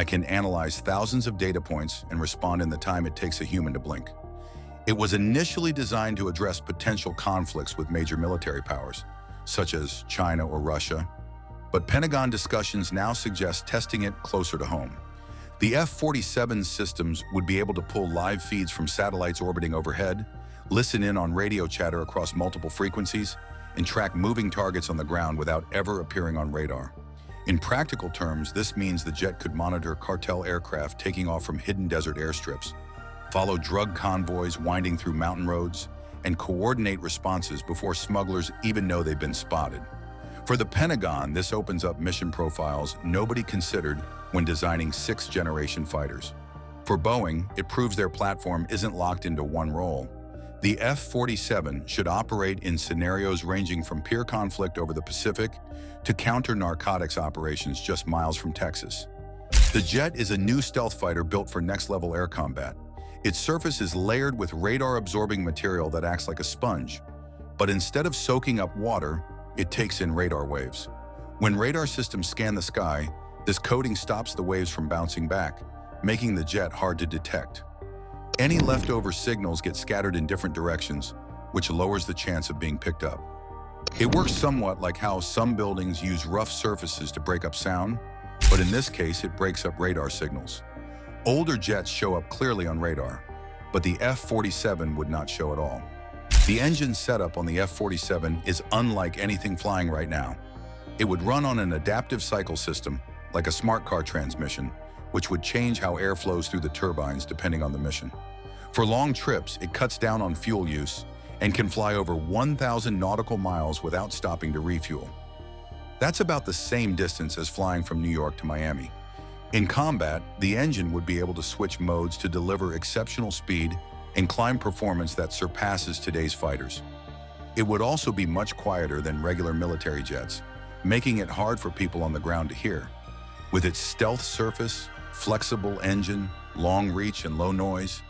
can analyze thousands of data points and respond in the time it takes a human to blink. It was initially designed to address potential conflicts with major military powers, such as China or Russia, but Pentagon discussions now suggest testing it closer to home. The F-47 systems would be able to pull live feeds from satellites orbiting overhead, listen in on radio chatter across multiple frequencies, and track moving targets on the ground without ever appearing on radar. In practical terms, this means the jet could monitor cartel aircraft taking off from hidden desert airstrips, follow drug convoys winding through mountain roads, and coordinate responses before smugglers even know they've been spotted. For the Pentagon, this opens up mission profiles nobody considered when designing sixth-generation fighters. For Boeing, it proves their platform isn't locked into one role. The F-47 should operate in scenarios ranging from peer conflict over the Pacific to counter-narcotics operations just miles from Texas. The jet is a new stealth fighter built for next-level air combat. Its surface is layered with radar-absorbing material that acts like a sponge, but instead of soaking up water, it takes in radar waves. When radar systems scan the sky, this coating stops the waves from bouncing back, making the jet hard to detect. Any leftover signals get scattered in different directions, which lowers the chance of being picked up. It works somewhat like how some buildings use rough surfaces to break up sound, but in this case, it breaks up radar signals. Older jets show up clearly on radar, but the F-47 would not show at all. The engine setup on the F-47 is unlike anything flying right now. It would run on an adaptive cycle system, like a smart car transmission, which would change how air flows through the turbines depending on the mission. For long trips, it cuts down on fuel use and can fly over 1,000 nautical miles without stopping to refuel. That's about the same distance as flying from New York to Miami. In combat, the engine would be able to switch modes to deliver exceptional speed and climb performance that surpasses today's fighters. It would also be much quieter than regular military jets, making it hard for people on the ground to hear. With its stealth surface, flexible engine, long reach, and low noise,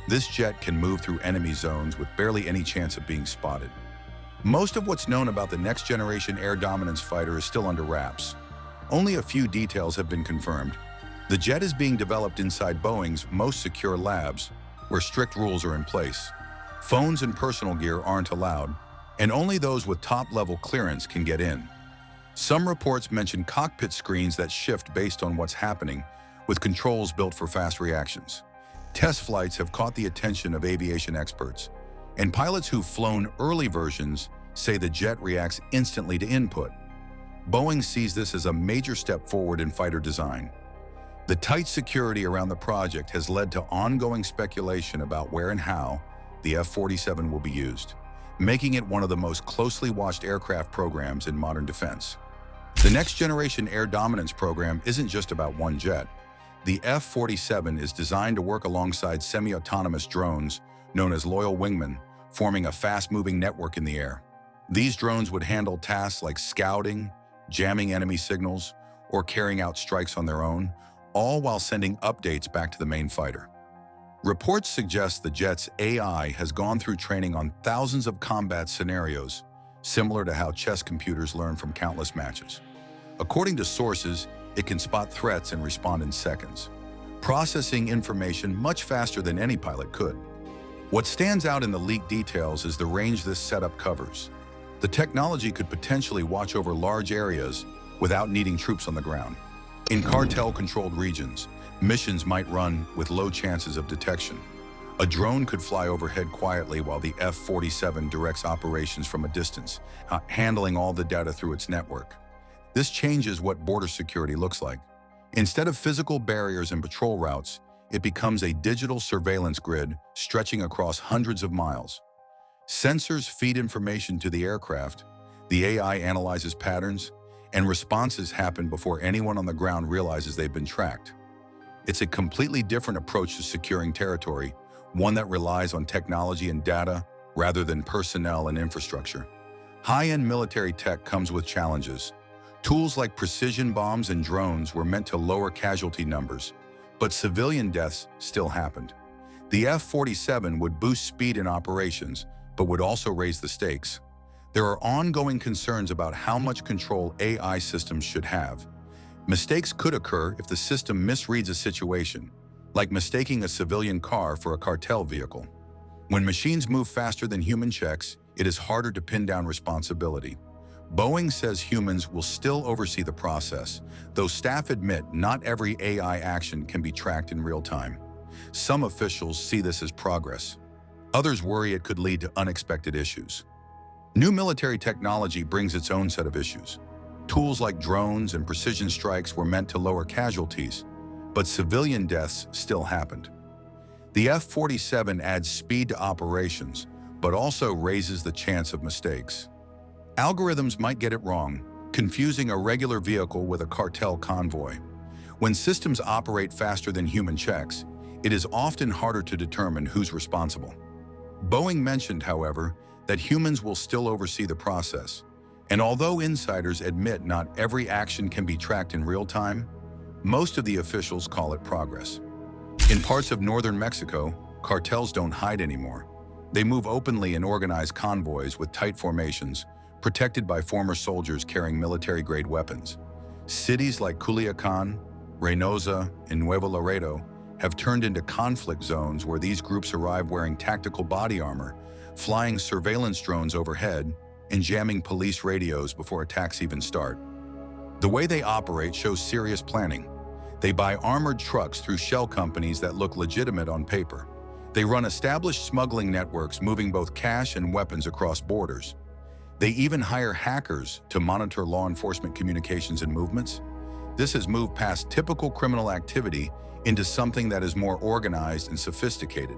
this jet can move through enemy zones with barely any chance of being spotted. Most of what's known about the next-generation air dominance fighter is still under wraps. Only a few details have been confirmed. The jet is being developed inside Boeing's most secure labs, where strict rules are in place. Phones and personal gear aren't allowed, and only those with top-level clearance can get in. Some reports mention cockpit screens that shift based on what's happening, with controls built for fast reactions. Test flights have caught the attention of aviation experts, and pilots who've flown early versions say the jet reacts instantly to input. Boeing sees this as a major step forward in fighter design. The tight security around the project has led to ongoing speculation about where and how the F-47 will be used, making it one of the most closely watched aircraft programs in modern defense. The Next Generation Air Dominance program isn't just about one jet. The F-47 is designed to work alongside semi-autonomous drones, known as loyal wingmen, forming a fast-moving network in the air. These drones would handle tasks like scouting, jamming enemy signals, or carrying out strikes on their own, all while sending updates back to the main fighter. Reports suggest the jet's AI has gone through training on thousands of combat scenarios, similar to how chess computers learn from countless matches. According to sources, it can spot threats and respond in seconds, processing information much faster than any pilot could. What stands out in the leaked details is the range this setup covers. The technology could potentially watch over large areas without needing troops on the ground. In cartel-controlled regions, missions might run with low chances of detection. A drone could fly overhead quietly while the F-47 directs operations from a distance, handling all the data through its network. This changes what border security looks like. Instead of physical barriers and patrol routes, it becomes a digital surveillance grid stretching across hundreds of miles. Sensors feed information to the aircraft, the AI analyzes patterns, and responses happen before anyone on the ground realizes they've been tracked. It's a completely different approach to securing territory, one that relies on technology and data rather than personnel and infrastructure. High-end military tech comes with challenges. Tools like precision bombs and drones were meant to lower casualty numbers, but civilian deaths still happened. The F-47 would boost speed in operations, but would also raise the stakes. There are ongoing concerns about how much control AI systems should have. Mistakes could occur if the system misreads a situation, like mistaking a civilian car for a cartel vehicle. When machines move faster than human checks, it is harder to pin down responsibility. Boeing says humans will still oversee the process, though staff admit not every AI action can be tracked in real time. Some officials see this as progress. Others worry it could lead to unexpected issues. New military technology brings its own set of issues. Tools like drones and precision strikes were meant to lower casualties, but civilian deaths still happened. The F-47 adds speed to operations, but also raises the chance of mistakes. Algorithms might get it wrong, confusing a regular vehicle with a cartel convoy. When systems operate faster than human checks, it is often harder to determine who's responsible. Boeing mentioned, however, that humans will still oversee the process, and although insiders admit not every action can be tracked in real time, most of the officials call it progress. In parts of northern Mexico, cartels don't hide anymore. They move openly in organized convoys with tight formations, protected by former soldiers carrying military-grade weapons. Cities like Culiacan, Reynosa, and Nuevo Laredo have turned into conflict zones where these groups arrive wearing tactical body armor, flying surveillance drones overhead, and jamming police radios before attacks even start. The way they operate shows serious planning. They buy armored trucks through shell companies that look legitimate on paper. They run established smuggling networks moving both cash and weapons across borders. They even hire hackers to monitor law enforcement communications and movements. This has moved past typical criminal activity into something that is more organized and sophisticated.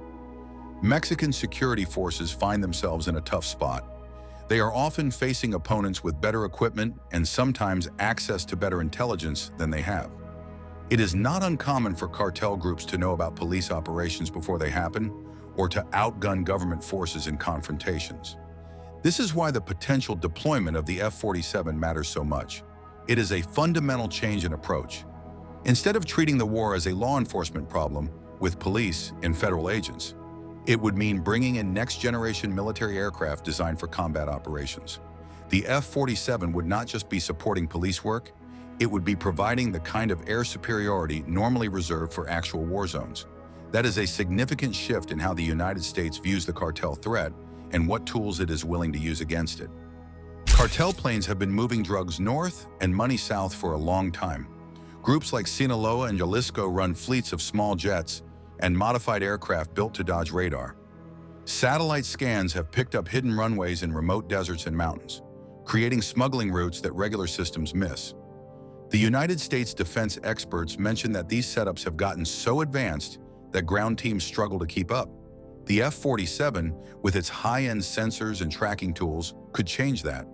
Mexican security forces find themselves in a tough spot. They are often facing opponents with better equipment and sometimes access to better intelligence than they have. It is not uncommon for cartel groups to know about police operations before they happen, or to outgun government forces in confrontations. This is why the potential deployment of the F-47 matters so much. It is a fundamental change in approach. Instead of treating the war as a law enforcement problem with police and federal agents, it would mean bringing in next-generation military aircraft designed for combat operations. The F-47 would not just be supporting police work, it would be providing the kind of air superiority normally reserved for actual war zones. That is a significant shift in how the United States views the cartel threat and what tools it is willing to use against it. Cartel planes have been moving drugs north and money south for a long time. Groups like Sinaloa and Jalisco run fleets of small jets and modified aircraft built to dodge radar. Satellite scans have picked up hidden runways in remote deserts and mountains, creating smuggling routes that regular systems miss. The United States defense experts mention that these setups have gotten so advanced that ground teams struggle to keep up. The F-47, with its high-end sensors and tracking tools, could change that.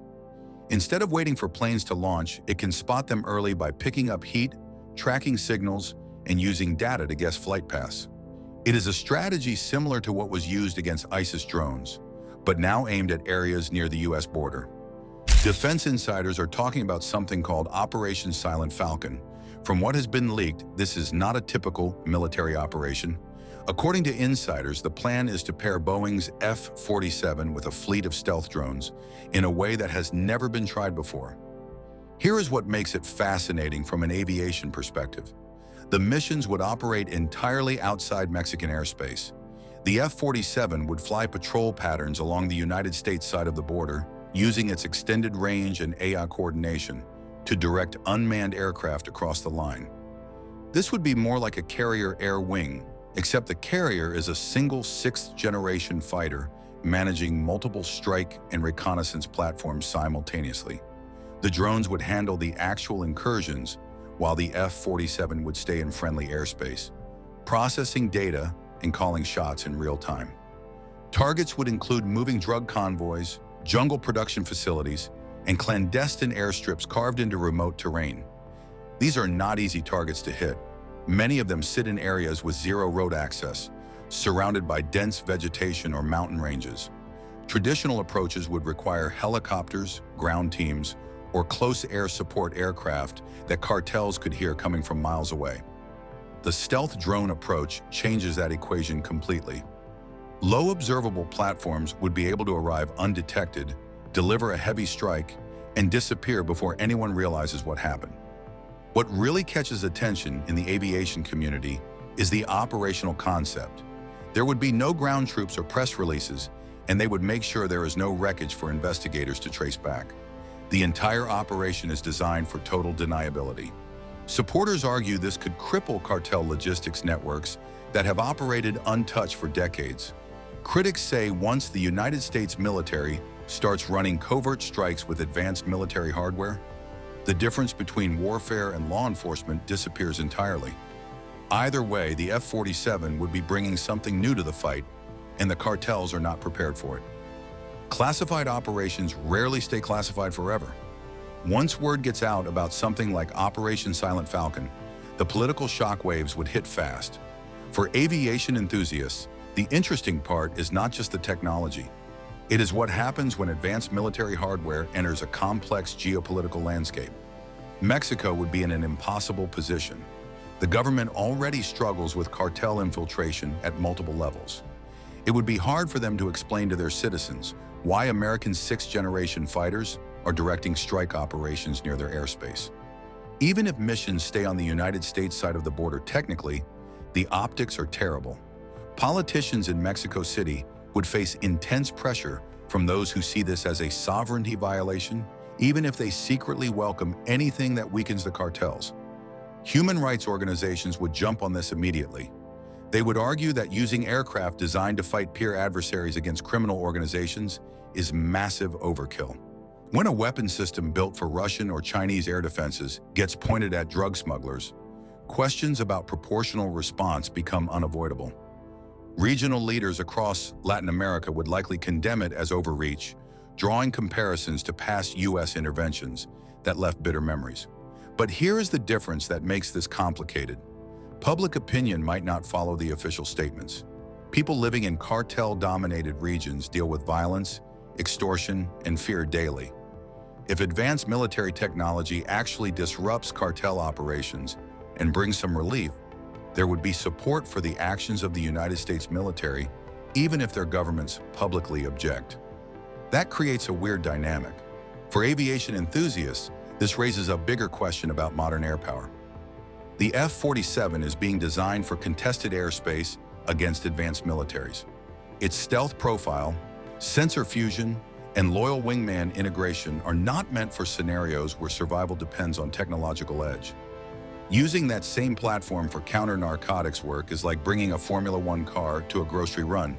Instead of waiting for planes to launch, it can spot them early by picking up heat, tracking signals, and using data to guess flight paths. It is a strategy similar to what was used against ISIS drones, but now aimed at areas near the US border. Defense insiders are talking about something called Operation Silent Falcon. From what has been leaked, this is not a typical military operation. According to insiders, the plan is to pair Boeing's F-47 with a fleet of stealth drones in a way that has never been tried before. Here is what makes it fascinating from an aviation perspective. The missions would operate entirely outside Mexican airspace. The F-47 would fly patrol patterns along the United States side of the border, using its extended range and AI coordination to direct unmanned aircraft across the line. This would be more like a carrier air wing, except the carrier is a single sixth-generation fighter managing multiple strike and reconnaissance platforms simultaneously. The drones would handle the actual incursions, while the F-47 would stay in friendly airspace, processing data and calling shots in real time. Targets would include moving drug convoys, jungle production facilities, and clandestine airstrips carved into remote terrain. These are not easy targets to hit. Many of them sit in areas with zero road access, surrounded by dense vegetation or mountain ranges. Traditional approaches would require helicopters, ground teams, or close air support aircraft that cartels could hear coming from miles away. The stealth drone approach changes that equation completely. Low observable platforms would be able to arrive undetected, deliver a heavy strike, and disappear before anyone realizes what happened. What really catches attention in the aviation community is the operational concept. There would be no ground troops or press releases, and they would make sure there is no wreckage for investigators to trace back. The entire operation is designed for total deniability. Supporters argue this could cripple cartel logistics networks that have operated untouched for decades. Critics say once the United States military starts running covert strikes with advanced military hardware, the difference between warfare and law enforcement disappears entirely. Either way, the F-47 would be bringing something new to the fight, and the cartels are not prepared for it. Classified operations rarely stay classified forever. Once word gets out about something like Operation Silent Falcon, the political shockwaves would hit fast. For aviation enthusiasts, the interesting part is not just the technology. It is what happens when advanced military hardware enters a complex geopolitical landscape. Mexico would be in an impossible position. The government already struggles with cartel infiltration at multiple levels. It would be hard for them to explain to their citizens why American sixth-generation fighters are directing strike operations near their airspace. Even if missions stay on the United States side of the border technically, the optics are terrible. Politicians in Mexico City would face intense pressure from those who see this as a sovereignty violation, even if they secretly welcome anything that weakens the cartels. Human rights organizations would jump on this immediately. They would argue that using aircraft designed to fight peer adversaries against criminal organizations is massive overkill. When a weapon system built for Russian or Chinese air defenses gets pointed at drug smugglers, questions about proportional response become unavoidable. Regional leaders across Latin America would likely condemn it as overreach, drawing comparisons to past U.S. interventions that left bitter memories. But here is the difference that makes this complicated. Public opinion might not follow the official statements. People living in cartel-dominated regions deal with violence, extortion, and fear daily. If advanced military technology actually disrupts cartel operations and brings some relief, there would be support for the actions of the United States military, even if their governments publicly object. That creates a weird dynamic. For aviation enthusiasts, this raises a bigger question about modern air power. The F-47 is being designed for contested airspace against advanced militaries. Its stealth profile, sensor fusion, and loyal wingman integration are not meant for scenarios where survival depends on technological edge. Using that same platform for counter-narcotics work is like bringing a Formula One car to a grocery run.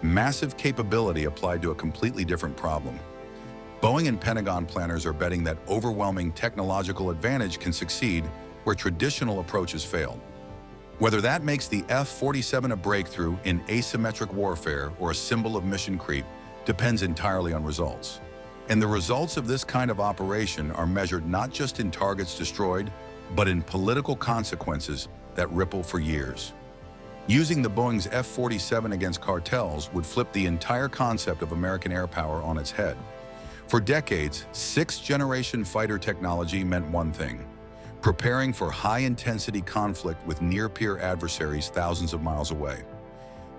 Massive capability applied to a completely different problem. Boeing and Pentagon planners are betting that overwhelming technological advantage can succeed where traditional approaches failed. Whether that makes the F-47 a breakthrough in asymmetric warfare or a symbol of mission creep depends entirely on results. And the results of this kind of operation are measured not just in targets destroyed, but in political consequences that ripple for years. Using the Boeing's F-47 against cartels would flip the entire concept of American air power on its head. For decades, sixth-generation fighter technology meant one thing: preparing for high-intensity conflict with near-peer adversaries thousands of miles away.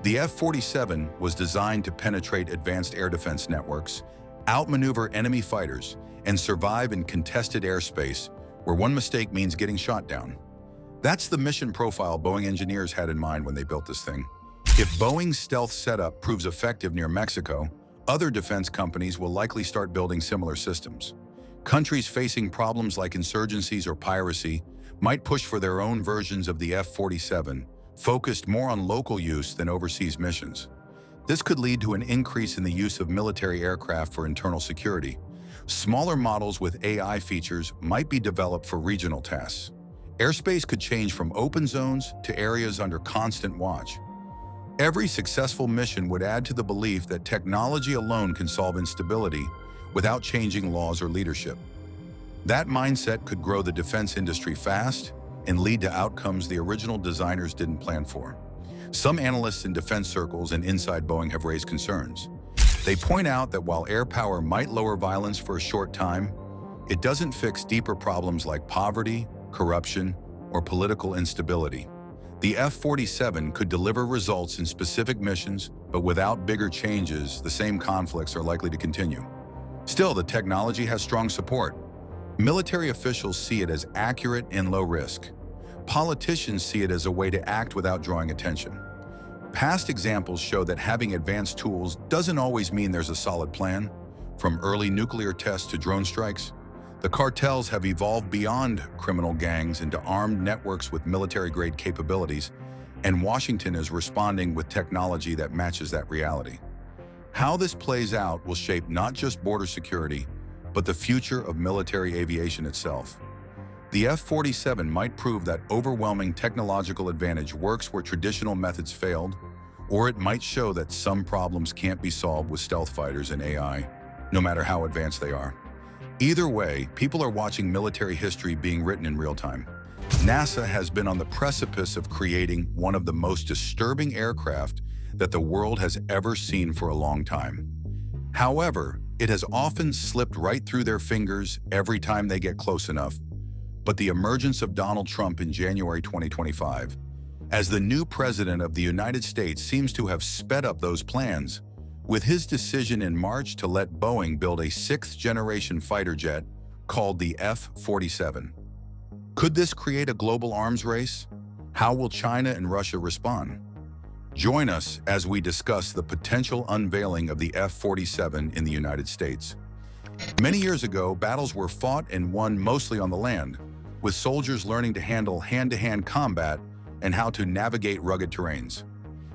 The F-47 was designed to penetrate advanced air defense networks, outmaneuver enemy fighters, and survive in contested airspace where one mistake means getting shot down. That's the mission profile Boeing engineers had in mind when they built this thing. If Boeing's stealth setup proves effective near Mexico, other defense companies will likely start building similar systems. Countries facing problems like insurgencies or piracy might push for their own versions of the F-47, focused more on local use than overseas missions. This could lead to an increase in the use of military aircraft for internal security. Smaller models with AI features might be developed for regional tasks. Airspace could change from open zones to areas under constant watch. Every successful mission would add to the belief that technology alone can solve instability without changing laws or leadership. That mindset could grow the defense industry fast and lead to outcomes the original designers didn't plan for. Some analysts in defense circles and inside Boeing have raised concerns. They point out that while air power might lower violence for a short time, it doesn't fix deeper problems like poverty, corruption, or political instability. The F-47 could deliver results in specific missions, but without bigger changes, the same conflicts are likely to continue. Still, the technology has strong support. Military officials see it as accurate and low risk. Politicians see it as a way to act without drawing attention. Past examples show that having advanced tools doesn't always mean there's a solid plan. From early nuclear tests to drone strikes, the cartels have evolved beyond criminal gangs into armed networks with military-grade capabilities, and Washington is responding with technology that matches that reality. How this plays out will shape not just border security, but the future of military aviation itself. The F-47 might prove that overwhelming technological advantage works where traditional methods failed, or it might show that some problems can't be solved with stealth fighters and AI, no matter how advanced they are. Either way, people are watching military history being written in real time. NASA has been on the precipice of creating one of the most disturbing aircraft that the world has ever seen for a long time. However, it has often slipped right through their fingers every time they get close enough. But the emergence of Donald Trump in January 2025, as the new president of the United States, seems to have sped up those plans, with his decision in March to let Boeing build a sixth-generation fighter jet called the F-47. Could this create a global arms race? How will China and Russia respond? Join us as we discuss the potential unveiling of the F-47 in the United States. Many years ago, battles were fought and won mostly on the land, with soldiers learning to handle hand-to-hand combat and how to navigate rugged terrains.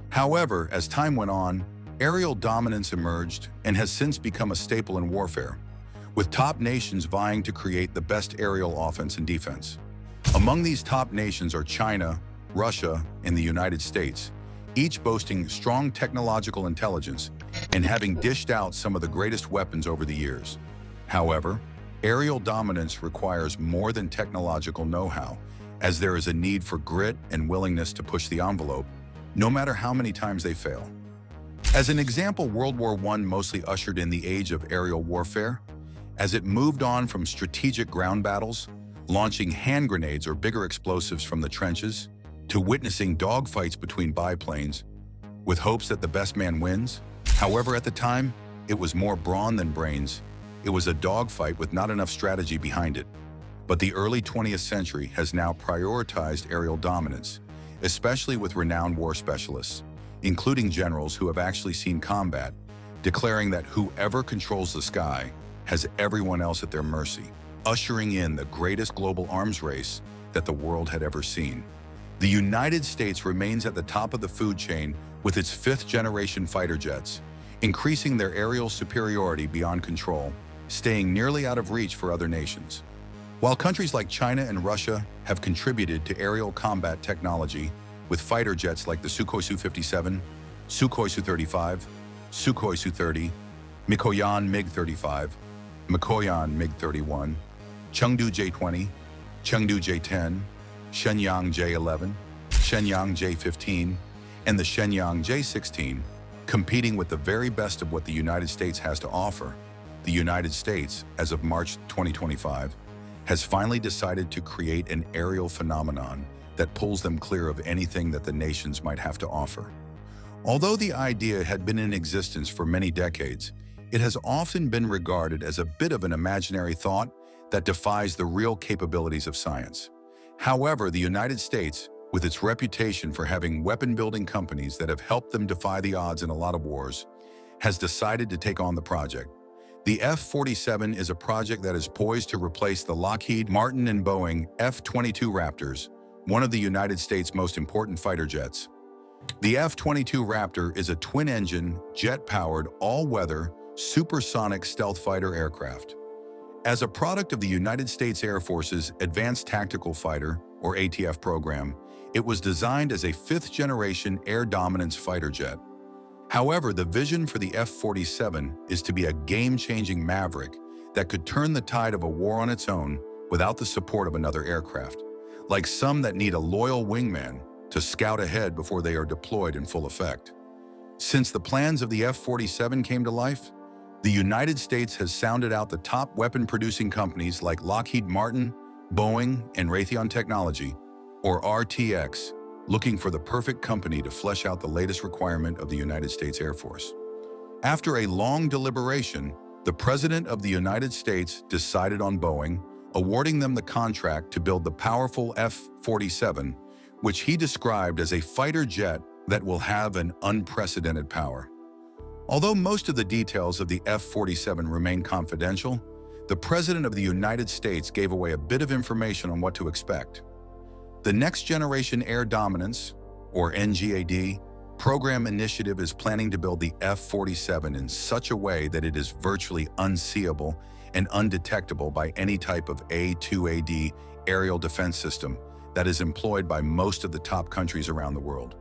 However, as time went on, aerial dominance emerged and has since become a staple in warfare, with top nations vying to create the best aerial offense and defense. Among these top nations are China, Russia, and the United States, each boasting strong technological intelligence and having dished out some of the greatest weapons over the years. However, aerial dominance requires more than technological know-how, as there is a need for grit and willingness to push the envelope, no matter how many times they fail. As an example, World War I mostly ushered in the age of aerial warfare, as it moved on from strategic ground battles, launching hand grenades or bigger explosives from the trenches, to witnessing dogfights between biplanes, with hopes that the best man wins. However, at the time, it was more brawn than brains. It was a dogfight with not enough strategy behind it. But the early 20th century has now prioritized aerial dominance, especially with renowned war specialists, including generals who have actually seen combat, declaring that whoever controls the sky has everyone else at their mercy, ushering in the greatest global arms race that the world had ever seen. The United States remains at the top of the food chain with its fifth-generation fighter jets, increasing their aerial superiority beyond control, staying nearly out of reach for other nations. While countries like China and Russia have contributed to aerial combat technology, with fighter jets like the Sukhoi Su-57, Sukhoi Su-35, Sukhoi Su-30, Mikoyan MiG-35, Mikoyan MiG-31, Chengdu J-20, Chengdu J-10, Shenyang J-11, Shenyang J-15, and the Shenyang J-16, competing with the very best of what the United States has to offer. The United States, as of March 2025, has finally decided to create an aerial phenomenon that pulls them clear of anything that the nations might have to offer. Although the idea had been in existence for many decades, it has often been regarded as a bit of an imaginary thought that defies the real capabilities of science. However, the United States, with its reputation for having weapon-building companies that have helped them defy the odds in a lot of wars, has decided to take on the project. The F-47 is a project that is poised to replace the Lockheed Martin and Boeing F-22 Raptors, one of the United States' most important fighter jets. The F-22 Raptor is a twin-engine, jet-powered, all-weather, supersonic stealth fighter aircraft. As a product of the United States Air Force's Advanced Tactical Fighter, or ATF program, it was designed as a fifth-generation air dominance fighter jet. However, the vision for the F-47 is to be a game-changing maverick that could turn the tide of a war on its own without the support of another aircraft, like some that need a loyal wingman to scout ahead before they are deployed in full effect. Since the plans of the F-47 came to life, the United States has sounded out the top weapon-producing companies like Lockheed Martin, Boeing, and Raytheon Technology, or RTX, looking for the perfect company to flesh out the latest requirement of the United States Air Force. After a long deliberation, the President of the United States decided on Boeing, awarding them the contract to build the powerful F-47, which he described as a fighter jet that will have an unprecedented power. Although most of the details of the F-47 remain confidential, the President of the United States gave away a bit of information on what to expect. The Next Generation Air Dominance, or NGAD, program initiative is planning to build the F-47 in such a way that it is virtually unseeable and undetectable by any type of A-2AD aerial defense system that is employed by most of the top countries around the world.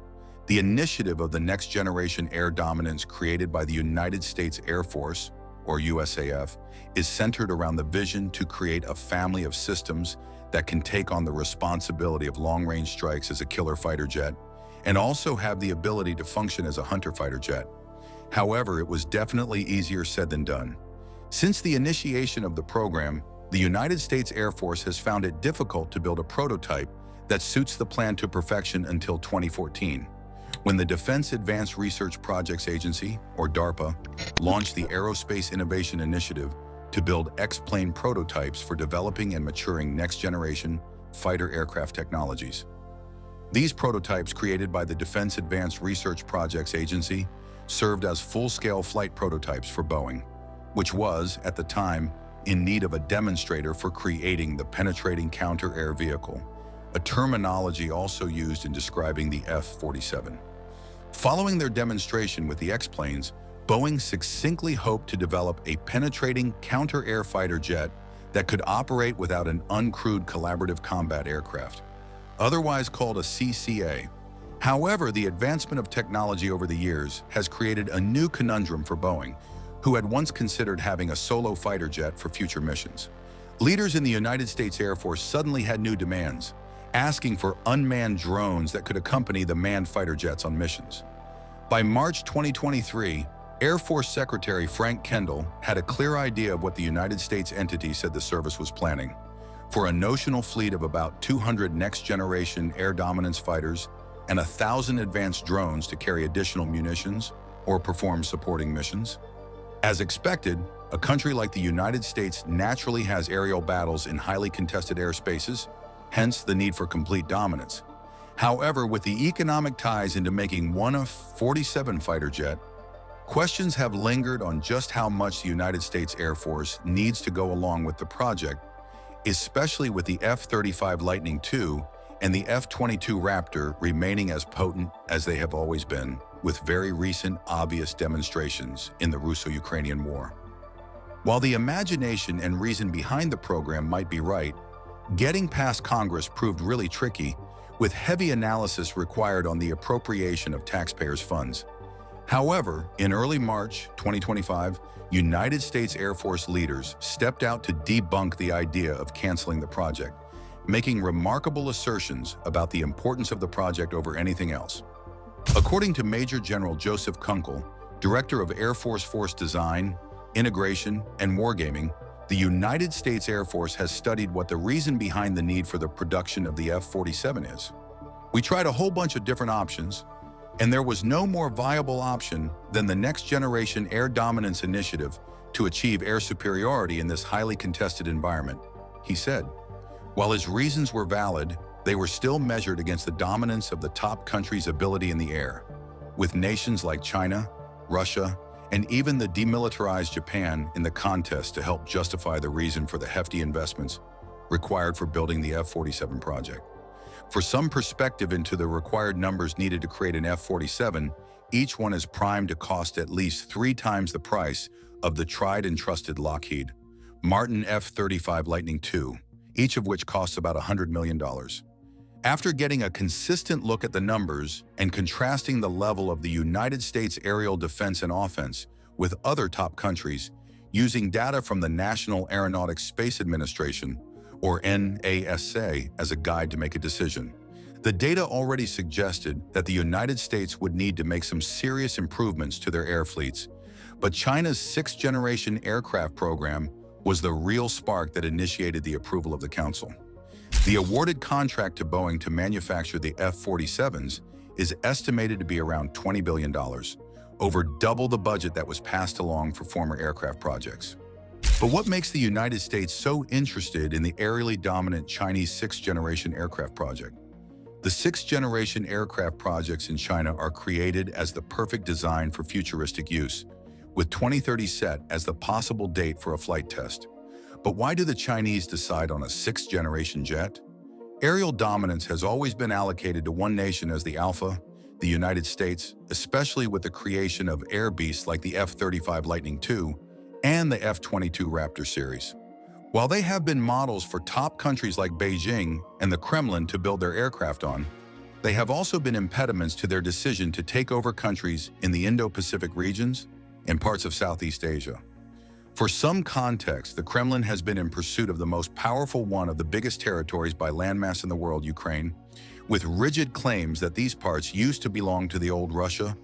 The initiative of the Next Generation Air Dominance created by the United States Air Force, or USAF, is centered around the vision to create a family of systems that can take on the responsibility of long-range strikes as a killer fighter jet, and also have the ability to function as a hunter fighter jet. However, it was definitely easier said than done. Since the initiation of the program, the United States Air Force has found it difficult to build a prototype that suits the plan to perfection until 2014, when the Defense Advanced Research Projects Agency, or DARPA, launched the Aerospace Innovation Initiative to build X-plane prototypes for developing and maturing next-generation fighter aircraft technologies. These prototypes, created by the Defense Advanced Research Projects Agency, served as full-scale flight prototypes for Boeing, which was, at the time, in need of a demonstrator for creating the Penetrating Counter-Air Vehicle, a terminology also used in describing the F-47. Following their demonstration with the X-planes, Boeing succinctly hoped to develop a penetrating counter-air fighter jet that could operate without an uncrewed collaborative combat aircraft, otherwise called a CCA. However, the advancement of technology over the years has created a new conundrum for Boeing, who had once considered having a solo fighter jet for future missions. Leaders in the United States Air Force suddenly had new demands, asking for unmanned drones that could accompany the manned fighter jets on missions. By March 2023, Air Force Secretary Frank Kendall had a clear idea of what the United States entity said the service was planning: for a notional fleet of about 200 next-generation air dominance fighters and 1,000 advanced drones to carry additional munitions or perform supporting missions. As expected, a country like the United States naturally has aerial battles in highly contested airspaces, hence the need for complete dominance. However, with the economic ties into making one F-47 fighter jet, questions have lingered on just how much the United States Air Force needs to go along with the project, especially with the F-35 Lightning II and the F-22 Raptor remaining as potent as they have always been, with very recent obvious demonstrations in the Russo-Ukrainian War. While the imagination and reason behind the program might be right, getting past Congress proved really tricky, with heavy analysis required on the appropriation of taxpayers' funds. However, in early March 2025, United States Air Force leaders stepped out to debunk the idea of canceling the project, making remarkable assertions about the importance of the project over anything else. According to Major General Joseph Kunkel, Director of Air Force Design, Integration, and Wargaming, the United States Air Force has studied what the reason behind the need for the production of the F-47 is. We tried a whole bunch of different options, and there was no more viable option than the Next Generation Air Dominance Initiative to achieve air superiority in this highly contested environment, he said. While his reasons were valid, they were still measured against the dominance of the top country's ability in the air, with nations like China, Russia, and even the demilitarized Japan in the contest to help justify the reason for the hefty investments required for building the F-47 project. For some perspective into the required numbers needed to create an F-47, each one is primed to cost at least 3 times the price of the tried and trusted Lockheed Martin F-35 Lightning II, each of which costs about $100 million. After getting a consistent look at the numbers and contrasting the level of the United States aerial defense and offense with other top countries, using data from the National Aeronautics Space Administration, or NASA, as a guide to make a decision, the data already suggested that the United States would need to make some serious improvements to their air fleets. But China's 6th-generation aircraft program was the real spark that initiated the approval of the Council. The awarded contract to Boeing to manufacture the F-47s is estimated to be around $20 billion, over double the budget that was passed along for former aircraft projects. But what makes the United States so interested in the aerially dominant Chinese 6th-generation aircraft project? The 6th-generation aircraft projects in China are created as the perfect design for futuristic use, with 2030 set as the possible date for a flight test. But why do the Chinese decide on a 6th-generation jet? Aerial dominance has always been allocated to one nation as the alpha, the United States, especially with the creation of air beasts like the F-35 Lightning II and the F-22 Raptor series. While they have been models for top countries like Beijing and the Kremlin to build their aircraft on, they have also been impediments to their decision to take over countries in the Indo-Pacific regions and parts of Southeast Asia. For some context, the Kremlin has been in pursuit of the most powerful one of the biggest territories by landmass in the world, Ukraine, with rigid claims that these parts used to belong to the old Russia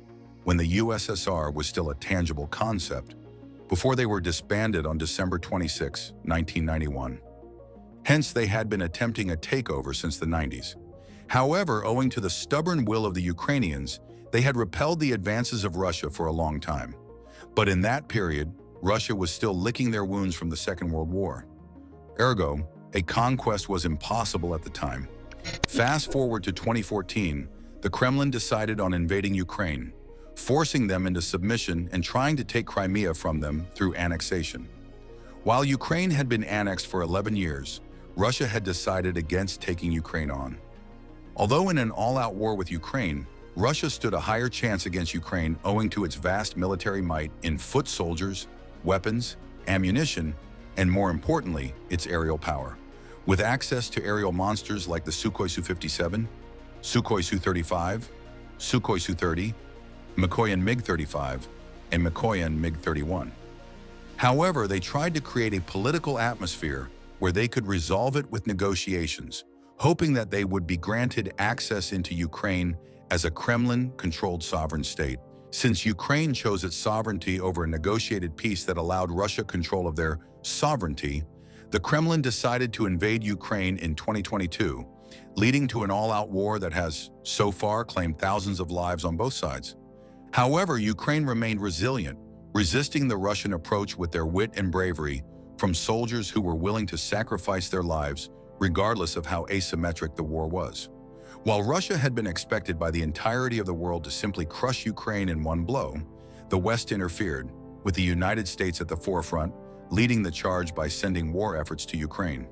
when the USSR was still a tangible concept, before they were disbanded on December 26, 1991. Hence, they had been attempting a takeover since the 90s. However, owing to the stubborn will of the Ukrainians, they had repelled the advances of Russia for a long time. But in that period, Russia was still licking their wounds from the Second World War. Ergo, a conquest was impossible at the time. Fast forward to 2014, the Kremlin decided on invading Ukraine, forcing them into submission and trying to take Crimea from them through annexation. While Ukraine had been annexed for 11 years, Russia had decided against taking Ukraine on. Although in an all-out war with Ukraine, Russia stood a higher chance against Ukraine owing to its vast military might in foot soldiers, weapons, ammunition, and more importantly, its aerial power. With access to aerial monsters like the Sukhoi Su-57, Sukhoi Su-35, Sukhoi Su-30, Mikoyan MiG-35, and Mikoyan MiG-31. However, they tried to create a political atmosphere where they could resolve it with negotiations, hoping that they would be granted access into Ukraine as a Kremlin-controlled sovereign state. Since Ukraine chose its sovereignty over a negotiated peace that allowed Russia control of their sovereignty, the Kremlin decided to invade Ukraine in 2022, leading to an all-out war that has, so far, claimed thousands of lives on both sides. However, Ukraine remained resilient, resisting the Russian approach with their wit and bravery from soldiers who were willing to sacrifice their lives, regardless of how asymmetric the war was. While Russia had been expected by the entirety of the world to simply crush Ukraine in one blow, the West interfered, with the United States at the forefront, leading the charge by sending war efforts to Ukraine.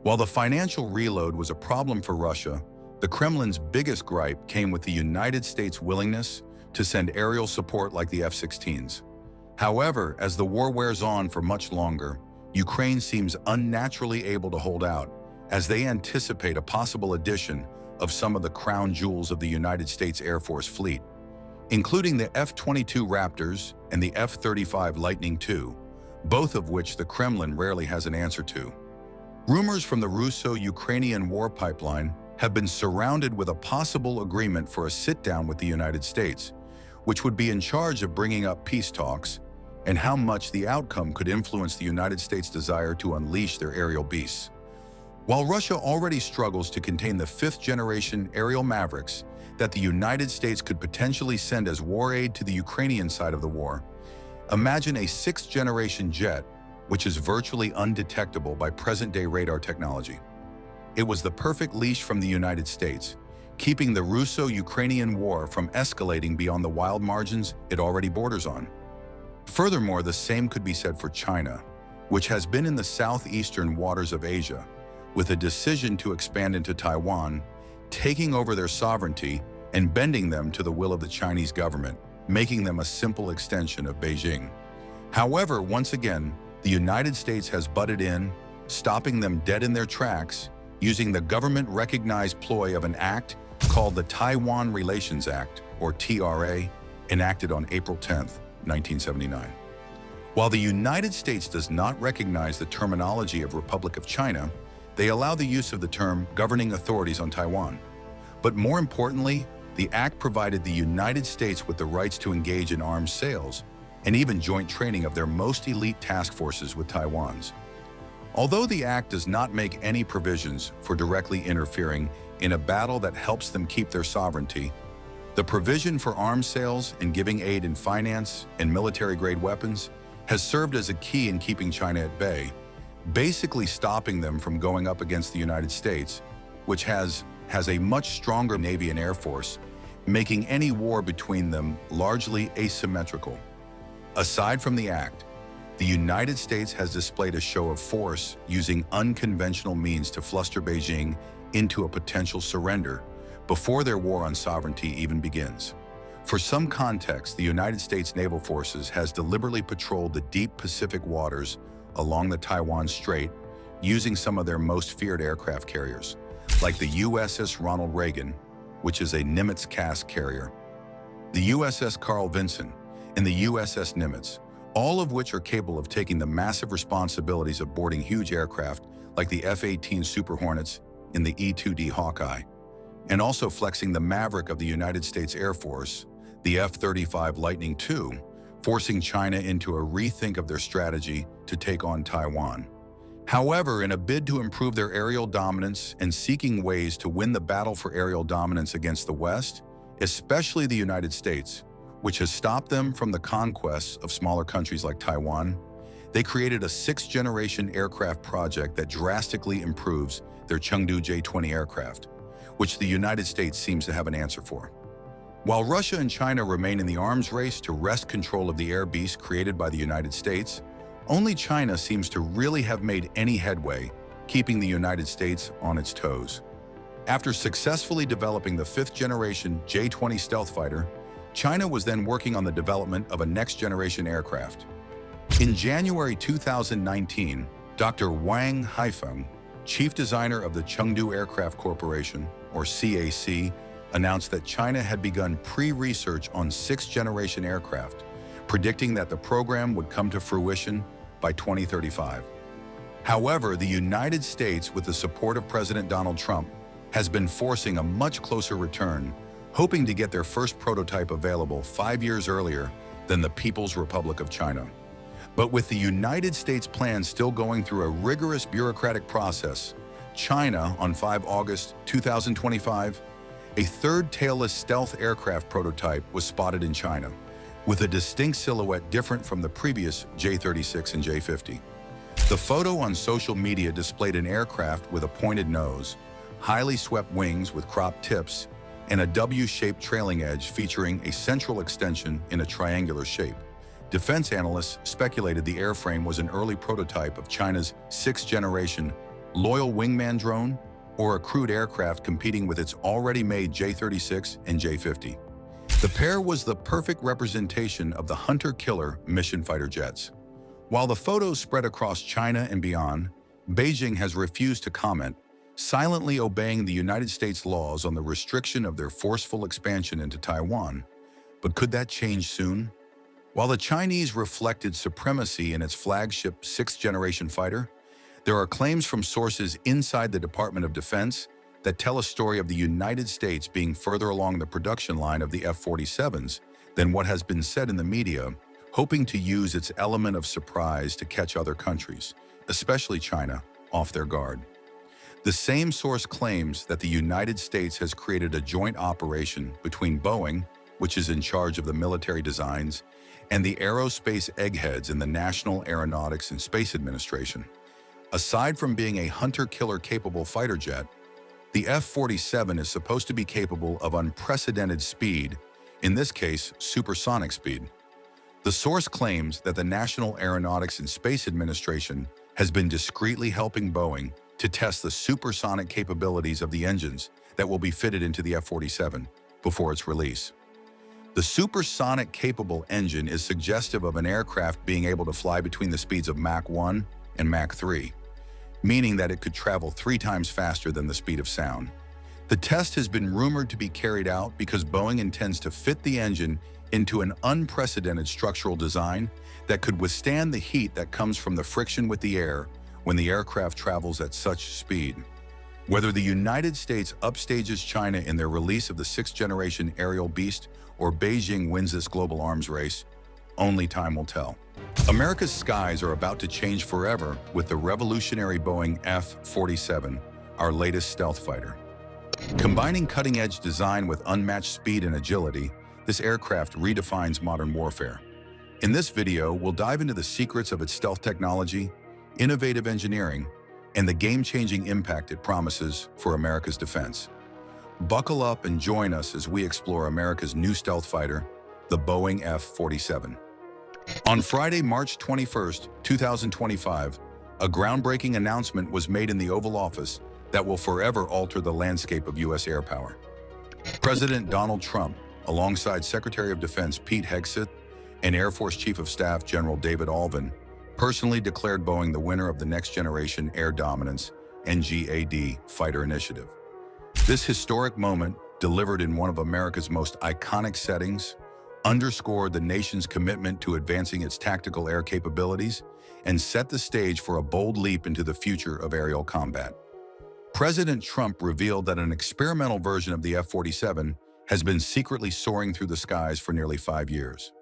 While the financial reload was a problem for Russia, the Kremlin's biggest gripe came with the United States' willingness to send aerial support like the F-16s. However, as the war wears on for much longer, Ukraine seems unnaturally able to hold out, as they anticipate a possible addition of some of the crown jewels of the United States Air Force fleet, including the F-22 Raptors and the F-35 Lightning II, both of which the Kremlin rarely has an answer to. Rumors from the Russo-Ukrainian war pipeline have been surrounded with a possible agreement for a sit-down with the United States, which would be in charge of bringing up peace talks, and how much the outcome could influence the United States' desire to unleash their aerial beasts. While Russia already struggles to contain the fifth-generation aerial Mavericks that the United States could potentially send as war aid to the Ukrainian side of the war, imagine a sixth-generation jet which is virtually undetectable by present-day radar technology. It was the perfect leash from the United States, keeping the Russo-Ukrainian war from escalating beyond the wild margins it already borders on. Furthermore, the same could be said for China, which has been in the southeastern waters of Asia, with a decision to expand into Taiwan, taking over their sovereignty and bending them to the will of the Chinese government, making them a simple extension of Beijing. However, once again, the United States has butted in, stopping them dead in their tracks, using the government-recognized ploy of an act called the Taiwan Relations Act, or TRA, enacted on April 10, 1979. While the United States does not recognize the terminology of Republic of China, they allow the use of the term governing authorities on Taiwan. But more importantly, the act provided the United States with the rights to engage in arms sales and even joint training of their most elite task forces with Taiwan's. Although the act does not make any provisions for directly interfering in a battle that helps them keep their sovereignty, the provision for arms sales and giving aid in finance and military-grade weapons has served as a key in keeping China at bay, basically stopping them from going up against the United States, which has a much stronger Navy and Air Force, making any war between them largely asymmetrical. Aside from the act, the United States has displayed a show of force using unconventional means to fluster Beijing into a potential surrender before their war on sovereignty even begins. For some context, the United States Naval Forces has deliberately patrolled the deep Pacific waters along the Taiwan Strait using some of their most feared aircraft carriers, like the USS Ronald Reagan, which is a Nimitz-class carrier, the USS Carl Vinson, and the USS Nimitz, all of which are capable of taking the massive responsibilities of boarding huge aircraft like the F-18 Super Hornets and the E-2D Hawkeye, and also flexing the Maverick of the United States Air Force, the F-35 Lightning II, forcing China into a rethink of their strategy to take on Taiwan. However, in a bid to improve their aerial dominance and seeking ways to win the battle for aerial dominance against the West, especially the United States, which has stopped them from the conquests of smaller countries like Taiwan, they created a sixth-generation aircraft project that drastically improves their Chengdu J-20 aircraft, which the United States seems to have an answer for. While Russia and China remain in the arms race to wrest control of the air beast created by the United States, only China seems to really have made any headway, keeping the United States on its toes. After successfully developing the fifth-generation J-20 stealth fighter, China was then working on the development of a next-generation aircraft. In January 2019, Dr. Wang Haifeng, chief designer of the Chengdu Aircraft Corporation, or CAC, announced that China had begun pre-research on sixth-generation aircraft, predicting that the program would come to fruition by 2035. However, the United States, with the support of President Donald Trump, has been forcing a much closer return, hoping to get their first prototype available 5 years earlier than the People's Republic of China. But with the United States plan still going through a rigorous bureaucratic process, China, on 5 August 2025, a third tailless stealth aircraft prototype was spotted in China, with a distinct silhouette different from the previous J-36 and J-50. The photo on social media displayed an aircraft with a pointed nose, highly swept wings with cropped tips, and a W-shaped trailing edge featuring a central extension in a triangular shape. Defense analysts speculated the airframe was an early prototype of China's sixth-generation Loyal Wingman drone, or a crewed aircraft competing with its already made J-36 and J-50. The pair was the perfect representation of the hunter-killer mission fighter jets. While the photos spread across China and beyond, Beijing has refused to comment, silently obeying the United States laws on the restriction of their forceful expansion into Taiwan. But could that change soon? While the Chinese reflected supremacy in its flagship sixth-generation fighter, there are claims from sources inside the Department of Defense that tell a story of the United States being further along the production line of the F-47s than what has been said in the media, hoping to use its element of surprise to catch other countries, especially China, off their guard. The same source claims that the United States has created a joint operation between Boeing, which is in charge of the military designs, and the aerospace eggheads in the National Aeronautics and Space Administration. Aside from being a hunter-killer capable fighter jet, the F-47 is supposed to be capable of unprecedented speed, in this case, supersonic speed. The source claims that the National Aeronautics and Space Administration has been discreetly helping Boeing to test the supersonic capabilities of the engines that will be fitted into the F-47 before its release. The supersonic-capable engine is suggestive of an aircraft being able to fly between the speeds of Mach 1 and Mach 3, meaning that it could travel 3 times faster than the speed of sound. The test has been rumored to be carried out because Boeing intends to fit the engine into an unprecedented structural design that could withstand the heat that comes from the friction with the air when the aircraft travels at such speed. Whether the United States upstages China in their release of the sixth-generation aerial beast or Beijing wins this global arms race, only time will tell. America's skies are about to change forever with the revolutionary Boeing F-47, our latest stealth fighter. Combining cutting-edge design with unmatched speed and agility, this aircraft redefines modern warfare. In this video, we'll dive into the secrets of its stealth technology, innovative engineering, and the game-changing impact it promises for America's defense. Buckle up and join us as we explore America's new stealth fighter, the Boeing F-47. On Friday, March 21, 2025, a groundbreaking announcement was made in the Oval Office that will forever alter the landscape of U.S. air power. President Donald Trump, alongside Secretary of Defense Pete Hegseth and Air Force Chief of Staff General David Alvin, personally declared Boeing the winner of the Next Generation Air Dominance NGAD fighter initiative. This historic moment, delivered in one of America's most iconic settings, underscored the nation's commitment to advancing its tactical air capabilities and set the stage for a bold leap into the future of aerial combat. President Trump revealed that an experimental version of the F-47 has been secretly soaring through the skies for nearly 5 years.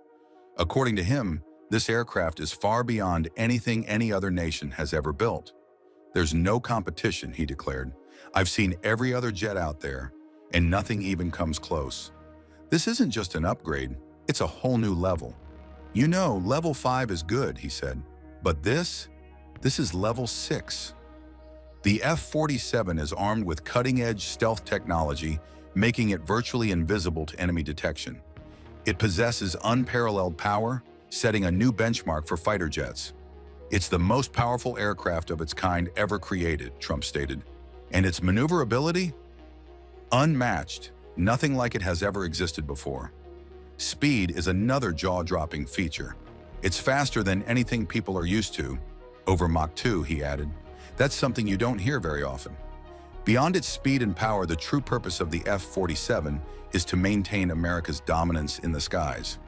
According to him, this aircraft is far beyond anything any other nation has ever built. There's no competition, he declared. I've seen every other jet out there, and nothing even comes close. This isn't just an upgrade, it's a whole new level. You know, level 5 is good, he said, but this is level 6. The F-47 is armed with cutting-edge stealth technology, making it virtually invisible to enemy detection. It possesses unparalleled power, setting a new benchmark for fighter jets. It's the most powerful aircraft of its kind ever created, Trump stated. And its maneuverability? Unmatched. Nothing like it has ever existed before. Speed is another jaw-dropping feature. It's faster than anything people are used to. Over Mach 2, he added. That's something you don't hear very often. Beyond its speed and power, the true purpose of the F-47 is to maintain America's dominance in the skies.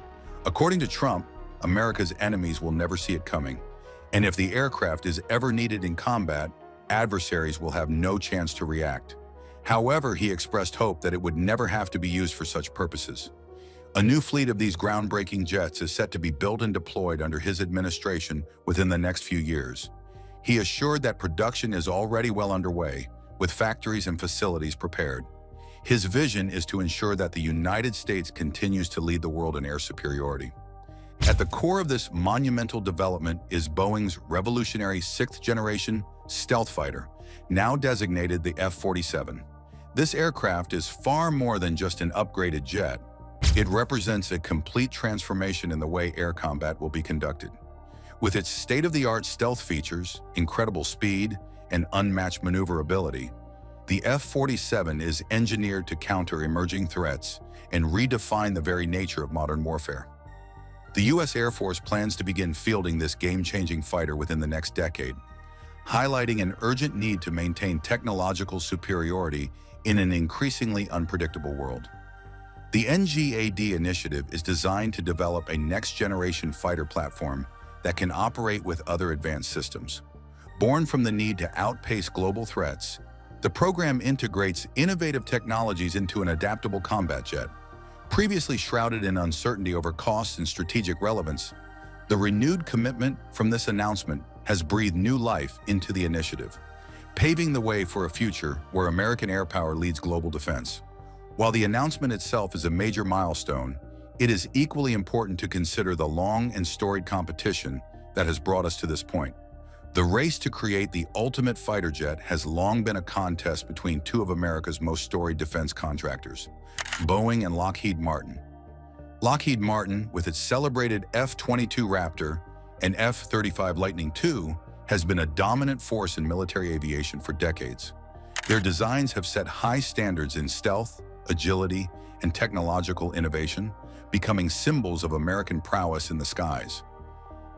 According to Trump, America's enemies will never see it coming. And if the aircraft is ever needed in combat, adversaries will have no chance to react. However, he expressed hope that it would never have to be used for such purposes. A new fleet of these groundbreaking jets is set to be built and deployed under his administration within the next few years. He assured that production is already well underway, with factories and facilities prepared. His vision is to ensure that the United States continues to lead the world in air superiority. At the core of this monumental development is Boeing's revolutionary sixth-generation stealth fighter, now designated the F-47. This aircraft is far more than just an upgraded jet. It represents a complete transformation in the way air combat will be conducted. With its state-of-the-art stealth features, incredible speed, and unmatched maneuverability, the F-47 is engineered to counter emerging threats and redefine the very nature of modern warfare. The U.S. Air Force plans to begin fielding this game-changing fighter within the next decade. highlighting an urgent need to maintain technological superiority in an increasingly unpredictable world. The NGAD initiative is designed to develop a next-generation fighter platform that can operate with other advanced systems. Born from the need to outpace global threats, the program integrates innovative technologies into an adaptable combat jet. Previously shrouded in uncertainty over costs and strategic relevance, the renewed commitment from this announcement has breathed new life into the initiative, paving the way for a future where American air power leads global defense. While the announcement itself is a major milestone, it is equally important to consider the long and storied competition that has brought us to this point. The race to create the ultimate fighter jet has long been a contest between two of America's most storied defense contractors, Boeing and Lockheed Martin. Lockheed Martin, with its celebrated F-22 Raptor and F-35 Lightning II, has been a dominant force in military aviation for decades. Their designs have set high standards in stealth, agility, and technological innovation, becoming symbols of American prowess in the skies.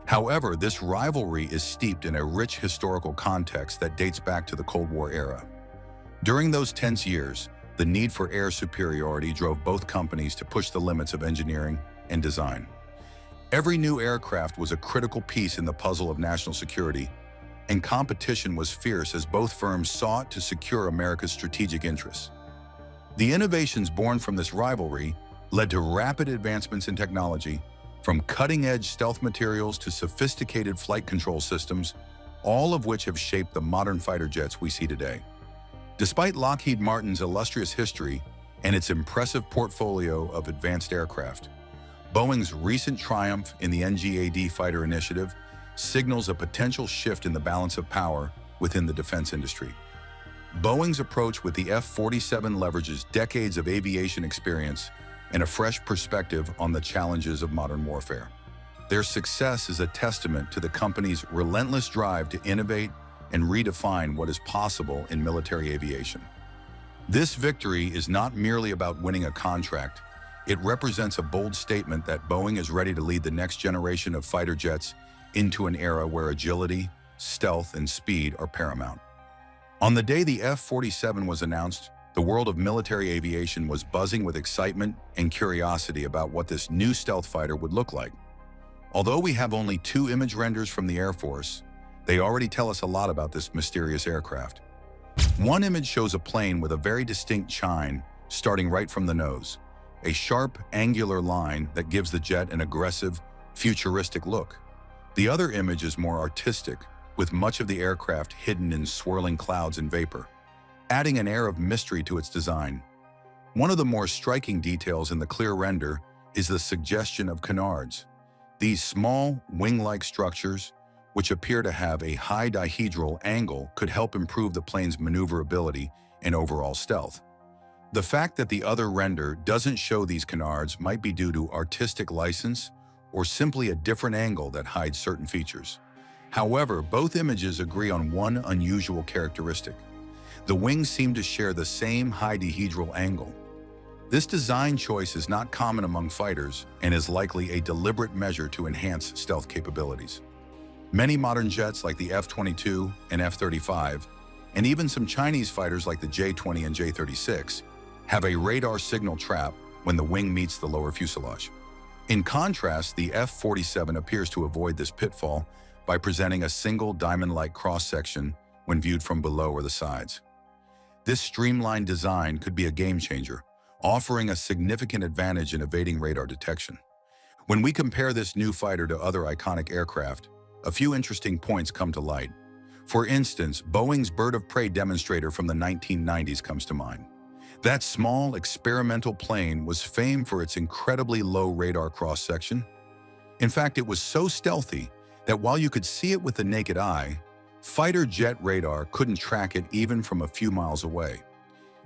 However, this rivalry is steeped in a rich historical context that dates back to the Cold War era. During those tense years, the need for air superiority drove both companies to push the limits of engineering and design. Every new aircraft was a critical piece in the puzzle of national security, and competition was fierce as both firms sought to secure America's strategic interests. The innovations born from this rivalry led to rapid advancements in technology, from cutting-edge stealth materials to sophisticated flight control systems, all of which have shaped the modern fighter jets we see today. Despite Lockheed Martin's illustrious history and its impressive portfolio of advanced aircraft, Boeing's recent triumph in the NGAD fighter initiative signals a potential shift in the balance of power within the defense industry. Boeing's approach with the F-47 leverages decades of aviation experience and a fresh perspective on the challenges of modern warfare. Their success is a testament to the company's relentless drive to innovate and redefine what is possible in military aviation. This victory is not merely about winning a contract. It represents a bold statement that Boeing is ready to lead the next generation of fighter jets into an era where agility, stealth, and speed are paramount. On the day the F-47 was announced, the world of military aviation was buzzing with excitement and curiosity about what this new stealth fighter would look like. Although we have only 2 image renders from the Air Force, they already tell us a lot about this mysterious aircraft. One image shows a plane with a very distinct chine starting right from the nose, a sharp, angular line that gives the jet an aggressive, futuristic look. The other image is more artistic, with much of the aircraft hidden in swirling clouds and vapor, adding an air of mystery to its design. One of the more striking details in the clear render is the suggestion of canards. These small, wing-like structures, which appear to have a high dihedral angle, could help improve the plane's maneuverability and overall stealth. The fact that the other render doesn't show these canards might be due to artistic license or simply a different angle that hides certain features. However, both images agree on one unusual characteristic. The wings seem to share the same high dihedral angle. This design choice is not common among fighters and is likely a deliberate measure to enhance stealth capabilities. Many modern jets like the F-22 and F-35, and even some Chinese fighters like the J-20 and J-36, have a radar signal trap when the wing meets the lower fuselage. In contrast, the F-47 appears to avoid this pitfall by presenting a single diamond-like cross-section when viewed from below or the sides. This streamlined design could be a game-changer, offering a significant advantage in evading radar detection. When we compare this new fighter to other iconic aircraft, a few interesting points come to light. For instance, Boeing's bird of prey demonstrator from the 1990s comes to mind. That small, experimental plane was famed for its incredibly low radar cross-section. In fact, it was so stealthy that while you could see it with the naked eye, fighter jet radar couldn't track it even from a few miles away.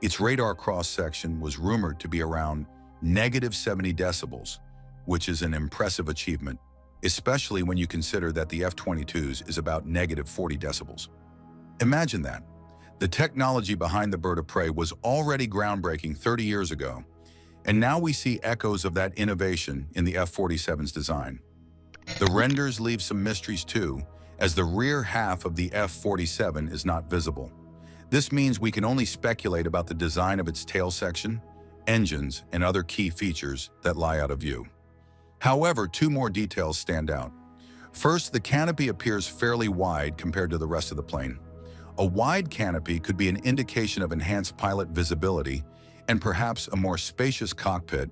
Its radar cross-section was rumored to be around -70 decibels, which is an impressive achievement, especially when you consider that the F-22's is about -40 decibels. Imagine that. The technology behind the bird of prey was already groundbreaking 30 years ago, and now we see echoes of that innovation in the F-47's design. The renders leave some mysteries too, as the rear half of the F-47 is not visible. This means we can only speculate about the design of its tail section, engines, and other key features that lie out of view. However, two more details stand out. First, the canopy appears fairly wide compared to the rest of the plane. A wide canopy could be an indication of enhanced pilot visibility and perhaps a more spacious cockpit,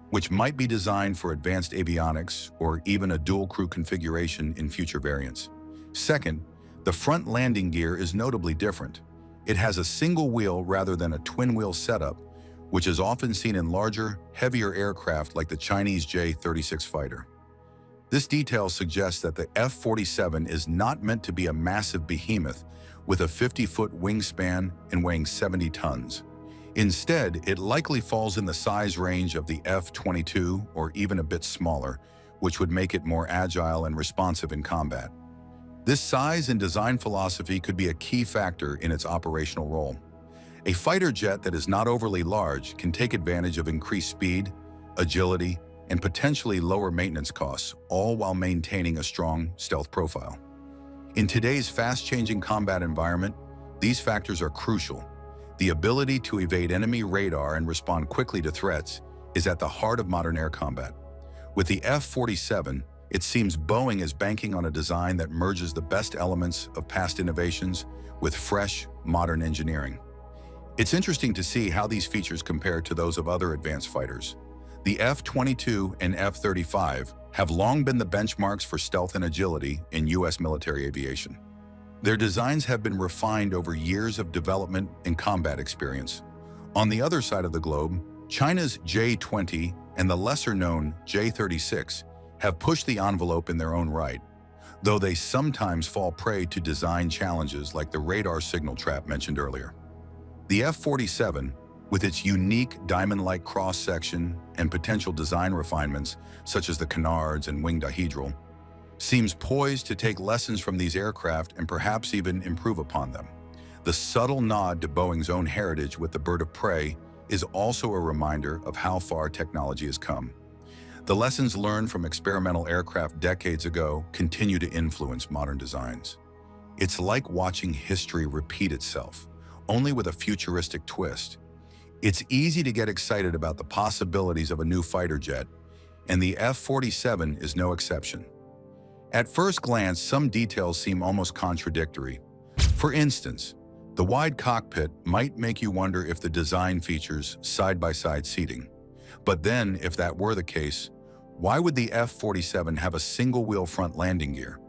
which might be designed for advanced avionics or even a dual-crew configuration in future variants. Second, the front landing gear is notably different. It has a single wheel rather than a twin-wheel setup, which is often seen in larger, heavier aircraft like the Chinese J-36 fighter. This detail suggests that the F-47 is not meant to be a massive behemoth with a 50-foot wingspan and weighing 70 tons. Instead, it likely falls in the size range of the F-22 or even a bit smaller, which would make it more agile and responsive in combat. This size and design philosophy could be a key factor in its operational role. A fighter jet that is not overly large can take advantage of increased speed, agility, and potentially lower maintenance costs, all while maintaining a strong stealth profile. In today's fast-changing combat environment, these factors are crucial. The ability to evade enemy radar and respond quickly to threats is at the heart of modern air combat. With the F-47, it seems Boeing is banking on a design that merges the best elements of past innovations with fresh, modern engineering. It's interesting to see how these features compare to those of other advanced fighters. The F-22 and F-35 have long been the benchmarks for stealth and agility in U.S. military aviation. Their designs have been refined over years of development and combat experience. On the other side of the globe, China's J-20 and the lesser-known J-36 have pushed the envelope in their own right, though they sometimes fall prey to design challenges like the radar signal trap mentioned earlier. The F-47, with its unique diamond-like cross-section and potential design refinements such as the canards and wing dihedral, seems poised to take lessons from these aircraft and perhaps even improve upon them. The subtle nod to Boeing's own heritage with the bird of prey is also a reminder of how far technology has come. The lessons learned from experimental aircraft decades ago continue to influence modern designs. It's like watching history repeat itself, only with a futuristic twist. It's easy to get excited about the possibilities of a new fighter jet, and the F-47 is no exception. At first glance, some details seem almost contradictory. For instance, the wide cockpit might make you wonder if the design features side-by-side seating. But then, if that were the case, why would the F-47 have a single-wheel front landing gear?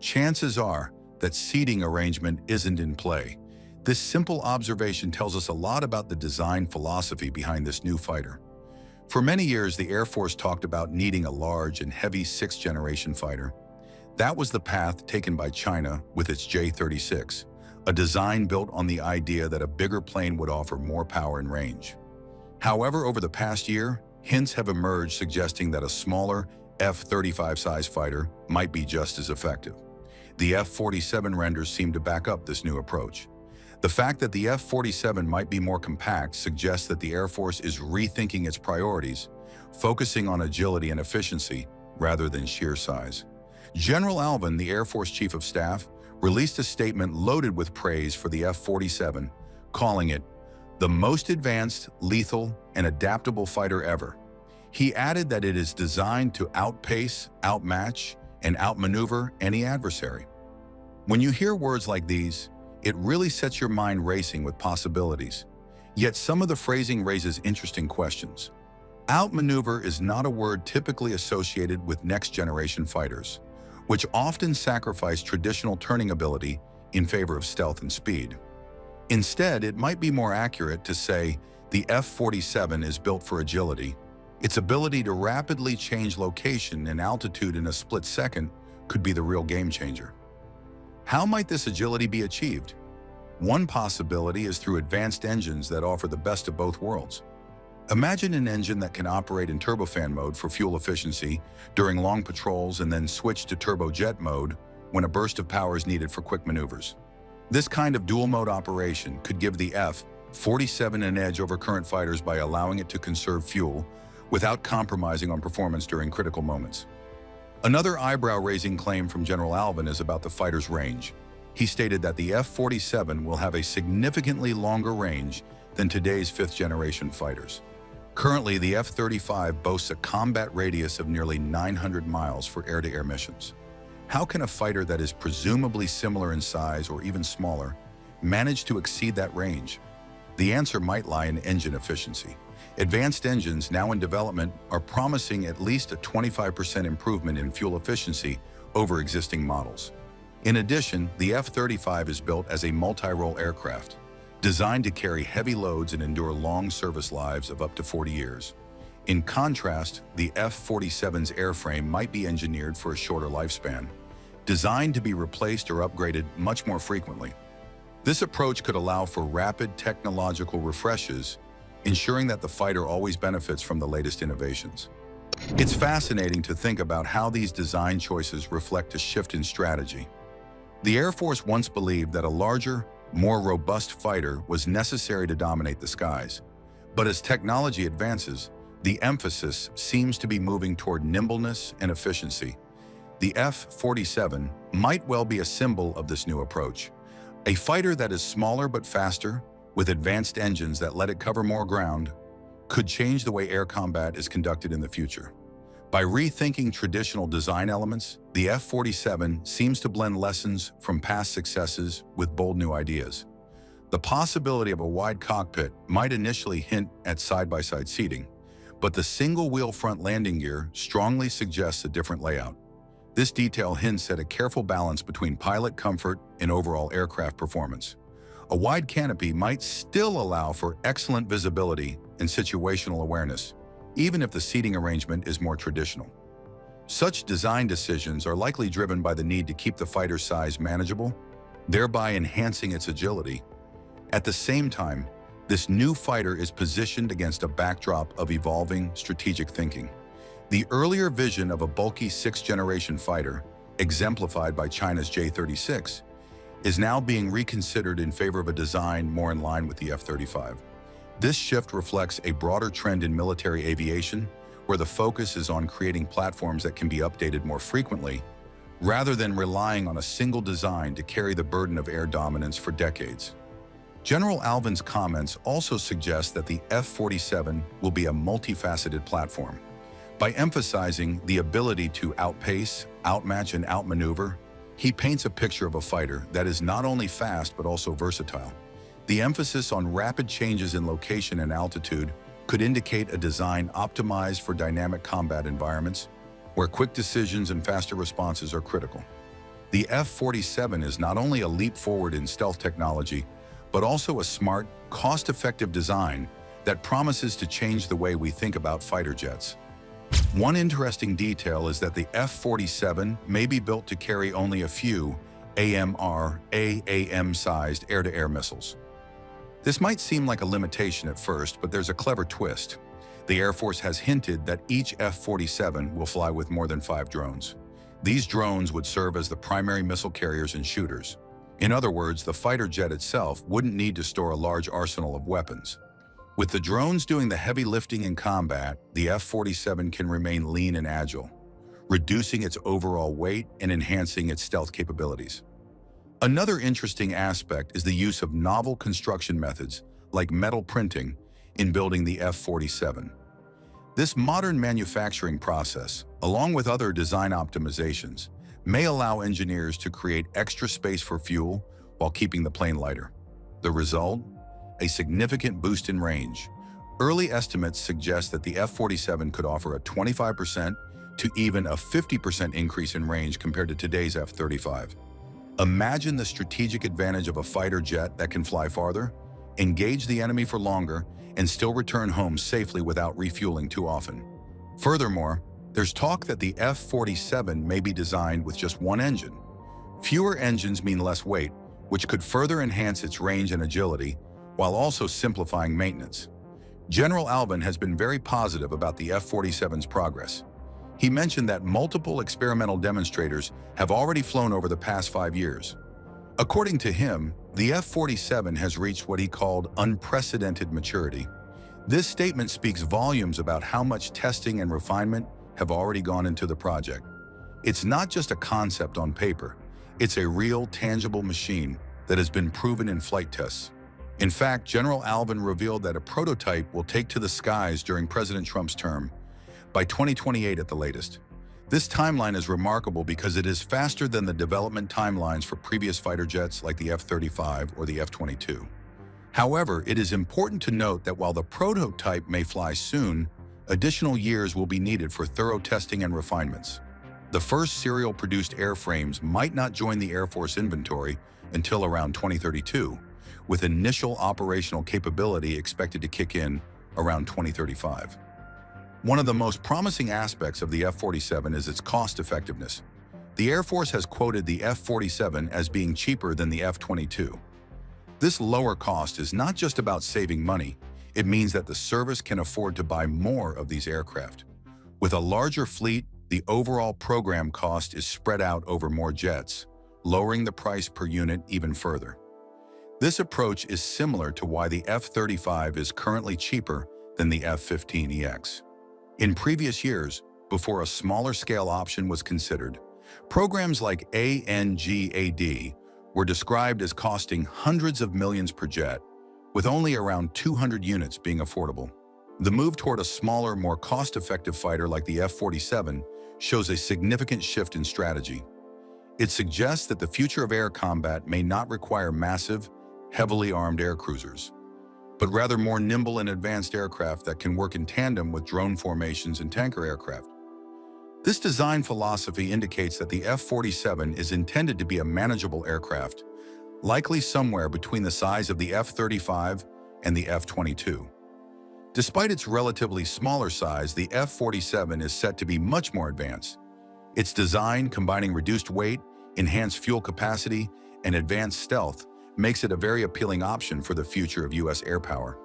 Chances are that seating arrangement isn't in play. This simple observation tells us a lot about the design philosophy behind this new fighter. For many years, the Air Force talked about needing a large and heavy sixth-generation fighter. That was the path taken by China with its J-36, a design built on the idea that a bigger plane would offer more power and range. However, over the past year, hints have emerged suggesting that a smaller F-35 size fighter might be just as effective. The F-47 renders seem to back up this new approach. The fact that the F-47 might be more compact suggests that the Air Force is rethinking its priorities, focusing on agility and efficiency rather than sheer size. General Alvin, the Air Force Chief of Staff, released a statement loaded with praise for the F-47, calling it the most advanced, lethal, and adaptable fighter ever. He added that it is designed to outpace, outmatch, and outmaneuver any adversary. When you hear words like these, it really sets your mind racing with possibilities. Yet some of the phrasing raises interesting questions. Outmaneuver is not a word typically associated with next-generation fighters, which often sacrifice traditional turning ability in favor of stealth and speed. Instead, it might be more accurate to say the F-47 is built for agility. Its ability to rapidly change location and altitude in a split second could be the real game changer. How might this agility be achieved? One possibility is through advanced engines that offer the best of both worlds. Imagine an engine that can operate in turbofan mode for fuel efficiency during long patrols and then switch to turbojet mode when a burst of power is needed for quick maneuvers. This kind of dual-mode operation could give the F-47 an edge over current fighters by allowing it to conserve fuel without compromising on performance during critical moments. Another eyebrow-raising claim from General Alvin is about the fighter's range. He stated that the F-47 will have a significantly longer range than today's fifth-generation fighters. Currently, the F-35 boasts a combat radius of nearly 900 miles for air-to-air missions. How can a fighter that is presumably similar in size or even smaller manage to exceed that range? The answer might lie in engine efficiency. Advanced engines now in development are promising at least a 25% improvement in fuel efficiency over existing models. In addition, the F-35 is built as a multi-role aircraft, designed to carry heavy loads and endure long service lives of up to 40 years. In contrast, the F-47's airframe might be engineered for a shorter lifespan, designed to be replaced or upgraded much more frequently. This approach could allow for rapid technological refreshes, ensuring that the fighter always benefits from the latest innovations. It's fascinating to think about how these design choices reflect a shift in strategy. The Air Force once believed that a larger, more robust fighter was necessary to dominate the skies. But as technology advances, the emphasis seems to be moving toward nimbleness and efficiency. The F-47 might well be a symbol of this new approach. A fighter that is smaller but faster, with advanced engines that let it cover more ground, could change the way air combat is conducted in the future. By rethinking traditional design elements, the F-47 seems to blend lessons from past successes with bold new ideas. The possibility of a wide cockpit might initially hint at side-by-side seating, but the single-wheel front landing gear strongly suggests a different layout. This detail hints at a careful balance between pilot comfort and overall aircraft performance. A wide canopy might still allow for excellent visibility and situational awareness, even if the seating arrangement is more traditional. Such design decisions are likely driven by the need to keep the fighter's size manageable, thereby enhancing its agility. At the same time, this new fighter is positioned against a backdrop of evolving strategic thinking. The earlier vision of a bulky sixth-generation fighter, exemplified by China's J-36, is now being reconsidered in favor of a design more in line with the F-35. This shift reflects a broader trend in military aviation, where the focus is on creating platforms that can be updated more frequently, rather than relying on a single design to carry the burden of air dominance for decades. General Alvin's comments also suggest that the F-47 will be a multifaceted platform. By emphasizing the ability to outpace, outmatch, and outmaneuver, he paints a picture of a fighter that is not only fast but also versatile. The emphasis on rapid changes in location and altitude could indicate a design optimized for dynamic combat environments, where quick decisions and faster responses are critical. The F-47 is not only a leap forward in stealth technology, but also a smart, cost-effective design that promises to change the way we think about fighter jets. One interesting detail is that the F-47 may be built to carry only a few AMR/AAM-sized air-to-air missiles. This might seem like a limitation at first, but there's a clever twist. The Air Force has hinted that each F-47 will fly with more than 5 drones. These drones would serve as the primary missile carriers and shooters. In other words, the fighter jet itself wouldn't need to store a large arsenal of weapons. With the drones doing the heavy lifting in combat, the F-47 can remain lean and agile, reducing its overall weight and enhancing its stealth capabilities. Another interesting aspect is the use of novel construction methods, like metal printing, in building the F-47. This modern manufacturing process, along with other design optimizations, may allow engineers to create extra space for fuel while keeping the plane lighter. The result? A significant boost in range. Early estimates suggest that the F-47 could offer a 25% to even a 50% increase in range compared to today's F-35. Imagine the strategic advantage of a fighter jet that can fly farther, engage the enemy for longer, and still return home safely without refueling too often. Furthermore, there's talk that the F-47 may be designed with just one engine. Fewer engines mean less weight, which could further enhance its range and agility, while also simplifying maintenance. General Alvin has been very positive about the F-47's progress. He mentioned that multiple experimental demonstrators have already flown over the past 5 years. According to him, the F-47 has reached what he called unprecedented maturity. This statement speaks volumes about how much testing and refinement have already gone into the project. It's not just a concept on paper. It's a real, tangible machine that has been proven in flight tests. In fact, General Alvin revealed that a prototype will take to the skies during President Trump's term, by 2028 at the latest. This timeline is remarkable because it is faster than the development timelines for previous fighter jets like the F-35 or the F-22. However, it is important to note that while the prototype may fly soon, additional years will be needed for thorough testing and refinements. The first serial-produced airframes might not join the Air Force inventory until around 2032, with initial operational capability expected to kick in around 2035. One of the most promising aspects of the F-47 is its cost-effectiveness. The Air Force has quoted the F-47 as being cheaper than the F-22. This lower cost is not just about saving money, it means that the service can afford to buy more of these aircraft. With a larger fleet, the overall program cost is spread out over more jets, lowering the price per unit even further. This approach is similar to why the F-35 is currently cheaper than the F-15EX. In previous years, before a smaller-scale option was considered, programs like ANGAD were described as costing hundreds of millions per jet, with only around 200 units being affordable. The move toward a smaller, more cost-effective fighter like the F-47 shows a significant shift in strategy. It suggests that the future of air combat may not require massive, heavily armed air cruisers, but rather more nimble and advanced aircraft that can work in tandem with drone formations and tanker aircraft. This design philosophy indicates that the F-47 is intended to be a manageable aircraft, likely somewhere between the size of the F-35 and the F-22. Despite its relatively smaller size, the F-47 is set to be much more advanced. Its design, combining reduced weight, enhanced fuel capacity, and advanced stealth, makes it a very appealing option for the future of U.S. air power.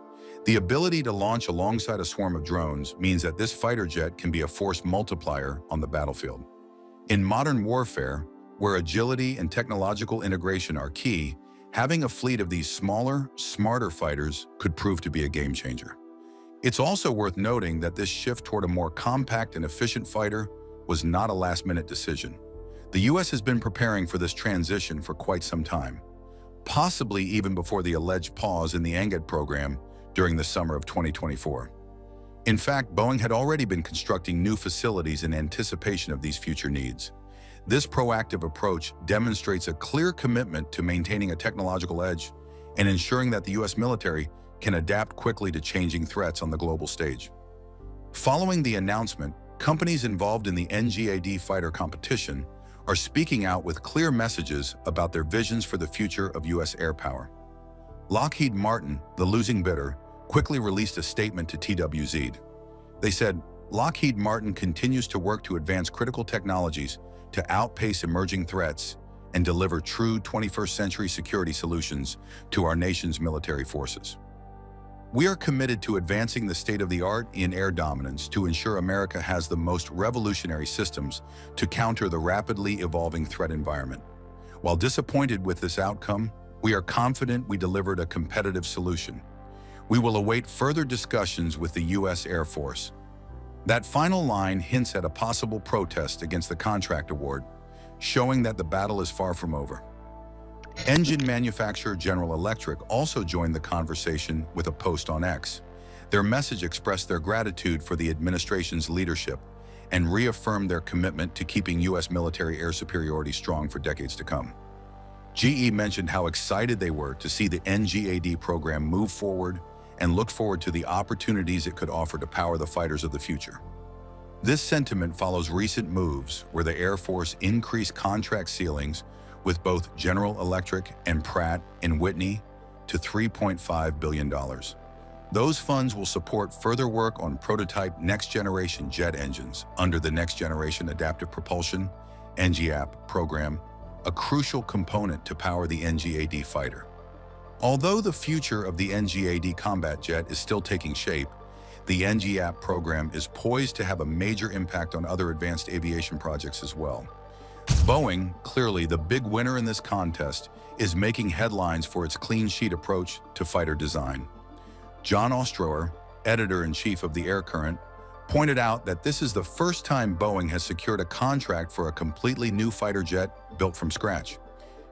The ability to launch alongside a swarm of drones means that this fighter jet can be a force multiplier on the battlefield. In modern warfare, where agility and technological integration are key, having a fleet of these smaller, smarter fighters could prove to be a game changer. It's also worth noting that this shift toward a more compact and efficient fighter was not a last-minute decision. The U.S. has been preparing for this transition for quite some time, possibly even before the alleged pause in the NGAD program during the summer of 2024. In fact, Boeing had already been constructing new facilities in anticipation of these future needs. This proactive approach demonstrates a clear commitment to maintaining a technological edge and ensuring that the U.S. military can adapt quickly to changing threats on the global stage. Following the announcement, companies involved in the NGAD fighter competition are speaking out with clear messages about their visions for the future of U.S. air power. Lockheed Martin, the losing bidder, quickly released a statement to TWZ. They said, "Lockheed Martin continues to work to advance critical technologies to outpace emerging threats and deliver true 21st century security solutions to our nation's military forces. We are committed to advancing the state-of-the-art in air dominance to ensure America has the most revolutionary systems to counter the rapidly evolving threat environment. While disappointed with this outcome, we are confident we delivered a competitive solution. We will await further discussions with the U.S. Air Force." That final line hints at a possible protest against the contract award, showing that the battle is far from over. Engine manufacturer General Electric also joined the conversation with a post on X. Their message expressed their gratitude for the administration's leadership and reaffirmed their commitment to keeping U.S. military air superiority strong for decades to come. GE mentioned how excited they were to see the NGAD program move forward and looked forward to the opportunities it could offer to power the fighters of the future. This sentiment follows recent moves where the Air Force increased contract ceilings with both General Electric and Pratt & Whitney to $3.5 billion. Those funds will support further work on prototype next-generation jet engines under the Next Generation Adaptive Propulsion (NGAP) program, a crucial component to power the NGAD fighter. Although the future of the NGAD combat jet is still taking shape, the NGAP program is poised to have a major impact on other advanced aviation projects as well. Boeing, clearly the big winner in this contest, is making headlines for its clean sheet approach to fighter design. John Ostrower, editor-in-chief of the Air Current, pointed out that this is the first time Boeing has secured a contract for a completely new fighter jet built from scratch.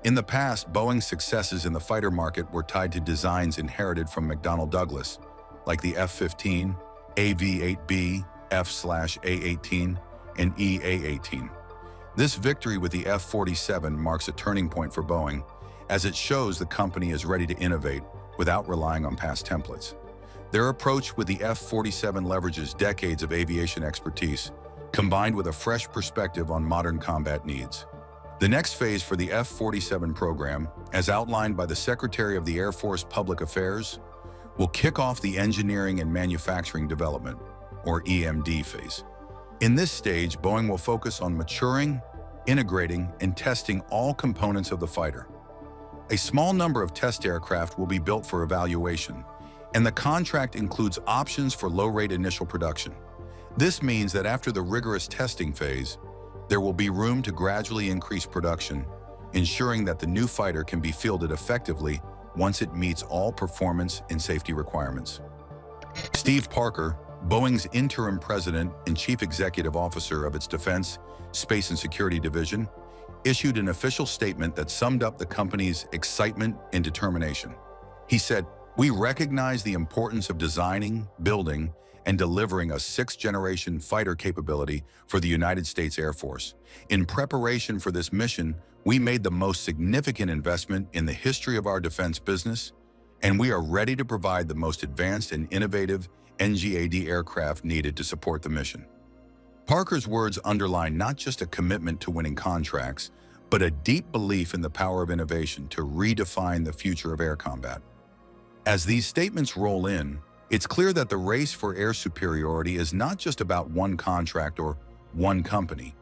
In the past, Boeing's successes in the fighter market were tied to designs inherited from McDonnell Douglas, like the F-15, AV-8B, F/A-18, and EA-18. This victory with the F-47 marks a turning point for Boeing, as it shows the company is ready to innovate without relying on past templates. Their approach with the F-47 leverages decades of aviation expertise, combined with a fresh perspective on modern combat needs. The next phase for the F-47 program, as outlined by the Secretary of the Air Force Public Affairs, will kick off the Engineering and Manufacturing Development, or EMD phase. In this stage, Boeing will focus on maturing, integrating, and testing all components of the fighter. A small number of test aircraft will be built for evaluation, and the contract includes options for low-rate initial production. This means that after the rigorous testing phase, there will be room to gradually increase production, ensuring that the new fighter can be fielded effectively once it meets all performance and safety requirements. Steve Parker, Boeing's interim president and chief executive officer of its Defense, Space and Security Division, issued an official statement that summed up the company's excitement and determination. He said, "We recognize the importance of designing, building, and delivering a sixth-generation fighter capability for the United States Air Force. In preparation for this mission, we made the most significant investment in the history of our defense business, and we are ready to provide the most advanced and innovative NGAD aircraft needed to support the mission." Parker's words underline not just a commitment to winning contracts, but a deep belief in the power of innovation to redefine the future of air combat. As these statements roll in, it's clear that the race for air superiority is not just about one contract or one company.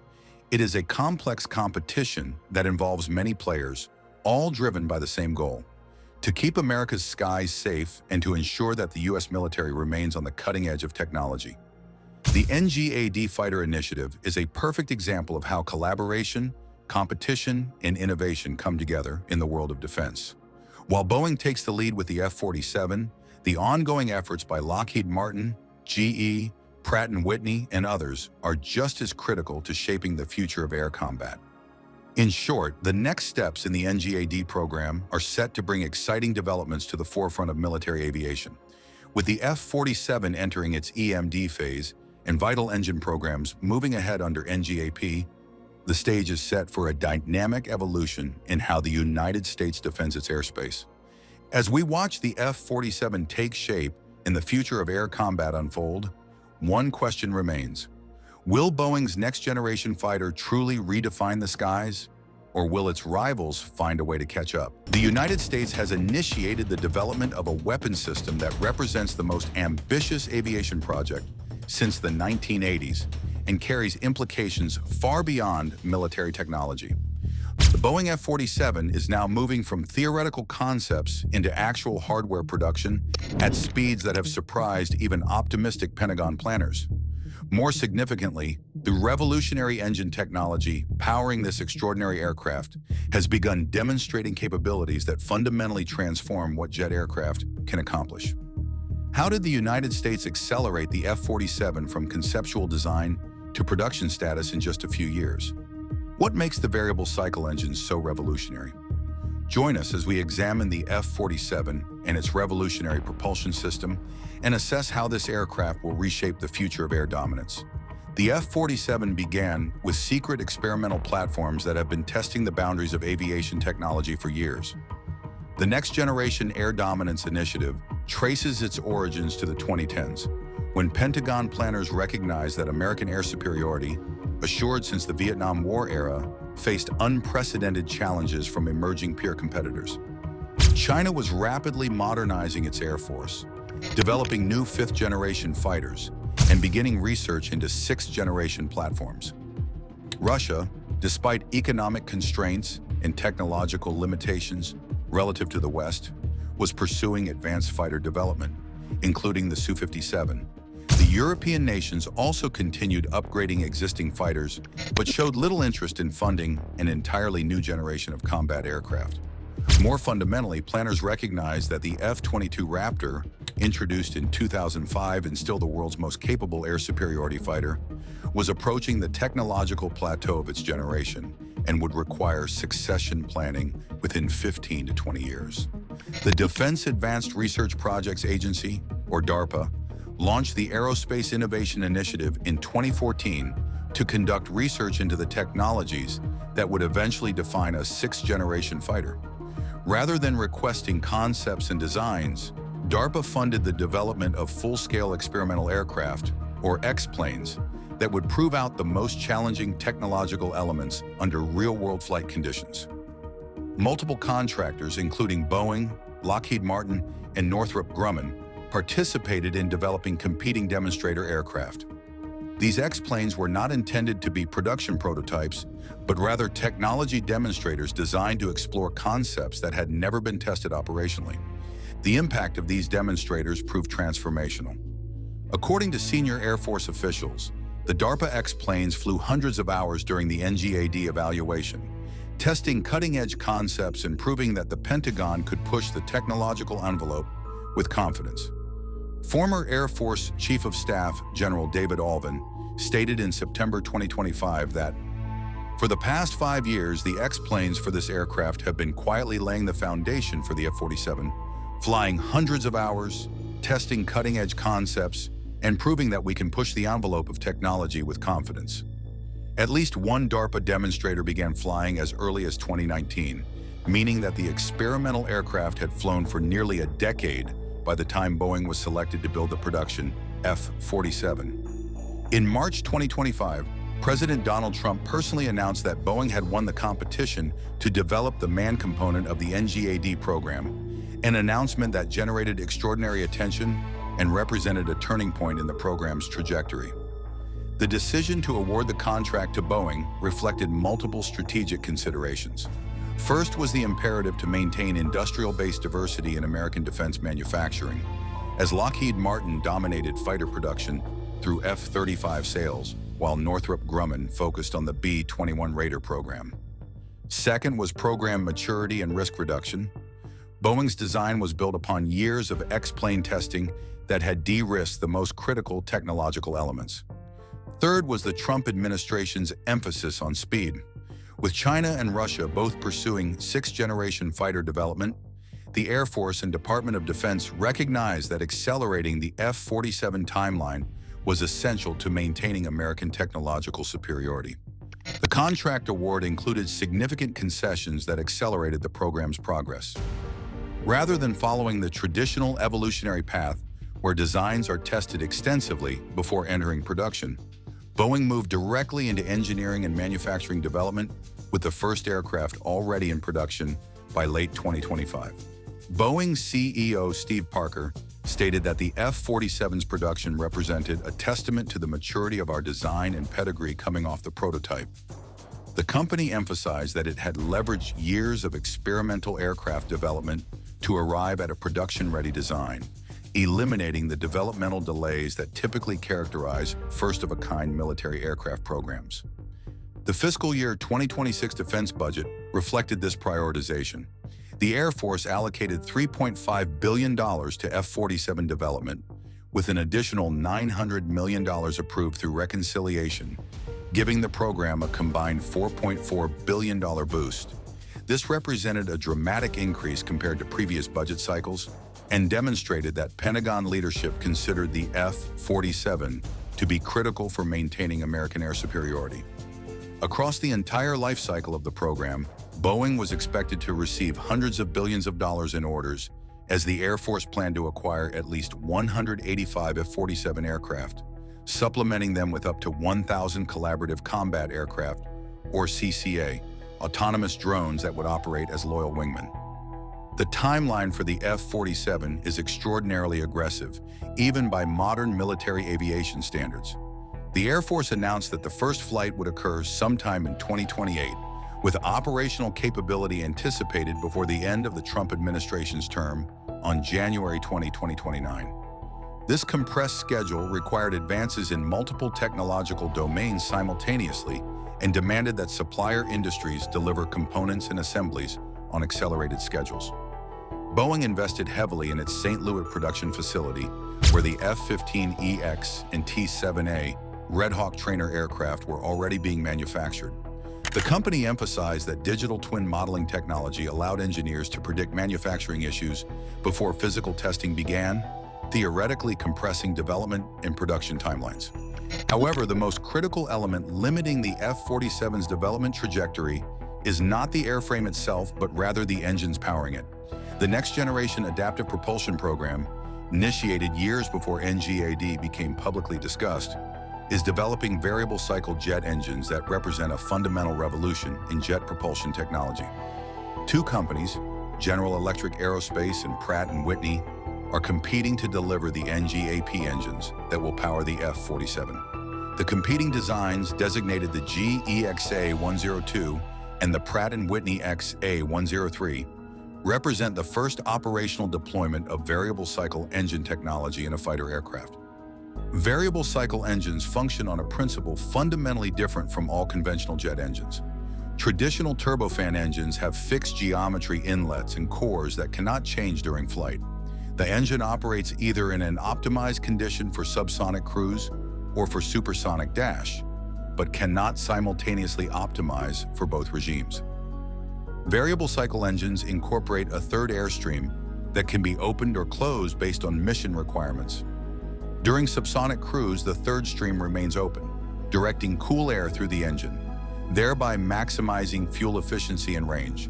It is a complex competition that involves many players, all driven by the same goal: to keep America's skies safe and to ensure that the U.S. military remains on the cutting edge of technology. The NGAD Fighter Initiative is a perfect example of how collaboration, competition, and innovation come together in the world of defense. While Boeing takes the lead with the F-47, the ongoing efforts by Lockheed Martin, GE, Pratt & Whitney, and others are just as critical to shaping the future of air combat. In short, the next steps in the NGAD program are set to bring exciting developments to the forefront of military aviation. With the F-47 entering its EMD phase and vital engine programs moving ahead under NGAP, the stage is set for a dynamic evolution in how the United States defends its airspace. As we watch the F-47 take shape and the future of air combat unfold, one question remains: will Boeing's next-generation fighter truly redefine the skies, or will its rivals find a way to catch up? The United States has initiated the development of a weapon system that represents the most ambitious aviation project since the 1980s and carries implications far beyond military technology. The Boeing F-47 is now moving from theoretical concepts into actual hardware production at speeds that have surprised even optimistic Pentagon planners. More significantly, the revolutionary engine technology powering this extraordinary aircraft has begun demonstrating capabilities that fundamentally transform what jet aircraft can accomplish. How did the United States accelerate the F-47 from conceptual design to production status in just a few years? What makes the variable cycle engine so revolutionary? Join us as we examine the F-47 and its revolutionary propulsion system and assess how this aircraft will reshape the future of air dominance. The F-47 began with secret experimental platforms that have been testing the boundaries of aviation technology for years. The Next Generation Air Dominance Initiative traces its origins to the 2010s, when Pentagon planners recognized that American air superiority, assured since the Vietnam War era, faced unprecedented challenges from emerging peer competitors. China was rapidly modernizing its air force, developing new fifth-generation fighters, and beginning research into sixth-generation platforms. Russia, despite economic constraints and technological limitations relative to the West, was pursuing advanced fighter development, including the Su-57. The European nations also continued upgrading existing fighters, but showed little interest in funding an entirely new generation of combat aircraft. More fundamentally, planners recognized that the F-22 Raptor introduced in 2005 and still the world's most capable air superiority fighter, was approaching the technological plateau of its generation and would require succession planning within 15 to 20 years. The Defense Advanced Research Projects Agency, or DARPA, launched the Aerospace Innovation Initiative in 2014 to conduct research into the technologies that would eventually define a sixth-generation fighter. Rather than requesting concepts and designs, DARPA funded the development of full-scale experimental aircraft, or X-planes, that would prove out the most challenging technological elements under real-world flight conditions. Multiple contractors, including Boeing, Lockheed Martin, and Northrop Grumman, participated in developing competing demonstrator aircraft. These X-planes were not intended to be production prototypes, but rather technology demonstrators designed to explore concepts that had never been tested operationally. The impact of these demonstrators proved transformational. According to senior Air Force officials, the DARPA X-planes flew hundreds of hours during the NGAD evaluation, testing cutting-edge concepts and proving that the Pentagon could push the technological envelope with confidence. Former Air Force Chief of Staff General David Alvin stated in September 2025 that, "For the past 5 years, the X-planes for this aircraft have been quietly laying the foundation for the F-47, flying hundreds of hours, testing cutting-edge concepts, and proving that we can push the envelope of technology with confidence." At least one DARPA demonstrator began flying as early as 2019, meaning that the experimental aircraft had flown for nearly a decade by the time Boeing was selected to build the production F-47. In March 2025, President Donald Trump personally announced that Boeing had won the competition to develop the manned component of the NGAD program, an announcement that generated extraordinary attention and represented a turning point in the program's trajectory. The decision to award the contract to Boeing reflected multiple strategic considerations. First was the imperative to maintain industrial-based diversity in American defense manufacturing, as Lockheed Martin dominated fighter production through F-35 sales, while Northrop Grumman focused on the B-21 Raider program. Second was program maturity and risk reduction. Boeing's design was built upon years of X-plane testing that had de-risked the most critical technological elements. Third was the Trump administration's emphasis on speed. With China and Russia both pursuing sixth-generation fighter development, the Air Force and Department of Defense recognized that accelerating the F-47 timeline was essential to maintaining American technological superiority. The contract award included significant concessions that accelerated the program's progress. Rather than following the traditional evolutionary path where designs are tested extensively before entering production, Boeing moved directly into engineering and manufacturing development with the first aircraft already in production by late 2025. Boeing CEO Steve Parker stated that the F-47's production represented a testament to the maturity of our design and pedigree coming off the prototype. The company emphasized that it had leveraged years of experimental aircraft development to arrive at a production-ready design, eliminating the developmental delays that typically characterize first-of-a-kind military aircraft programs. The fiscal year 2026 defense budget reflected this prioritization. The Air Force allocated $3.5 billion to F-47 development, with an additional $900 million approved through reconciliation, giving the program a combined $4.4 billion boost. This represented a dramatic increase compared to previous budget cycles and demonstrated that Pentagon leadership considered the F-47 to be critical for maintaining American air superiority. Across the entire life cycle of the program, Boeing was expected to receive hundreds of billions of dollars in orders as the Air Force planned to acquire at least 185 F-47 aircraft, supplementing them with up to 1,000 collaborative combat aircraft, or CCA, autonomous drones that would operate as loyal wingmen. The timeline for the F-47 is extraordinarily aggressive, even by modern military aviation standards. The Air Force announced that the first flight would occur sometime in 2028, with operational capability anticipated before the end of the Trump administration's term on January 20, 2029. This compressed schedule required advances in multiple technological domains simultaneously and demanded that supplier industries deliver components and assemblies on accelerated schedules. Boeing invested heavily in its St. Louis production facility, where the F-15EX and T-7A Red Hawk trainer aircraft were already being manufactured. The company emphasized that digital twin modeling technology allowed engineers to predict manufacturing issues before physical testing began, theoretically compressing development and production timelines. However, the most critical element limiting the F-47's development trajectory is not the airframe itself, but rather the engines powering it. The Next Generation Adaptive Propulsion Program, initiated years before NGAD became publicly discussed, is developing variable cycle jet engines that represent a fundamental revolution in jet propulsion technology. Two companies, General Electric Aerospace and Pratt & Whitney, are competing to deliver the NGAP engines that will power the F-47. The competing designs, designated the GEXA-102 and the Pratt & Whitney XA-103, represent the first operational deployment of variable cycle engine technology in a fighter aircraft. Variable cycle engines function on a principle fundamentally different from all conventional jet engines. Traditional turbofan engines have fixed geometry inlets and cores that cannot change during flight. The engine operates either in an optimized condition for subsonic cruise or for supersonic dash, but cannot simultaneously optimize for both regimes. Variable cycle engines incorporate a third airstream that can be opened or closed based on mission requirements. During subsonic cruise, the third stream remains open, directing cool air through the engine, thereby maximizing fuel efficiency and range.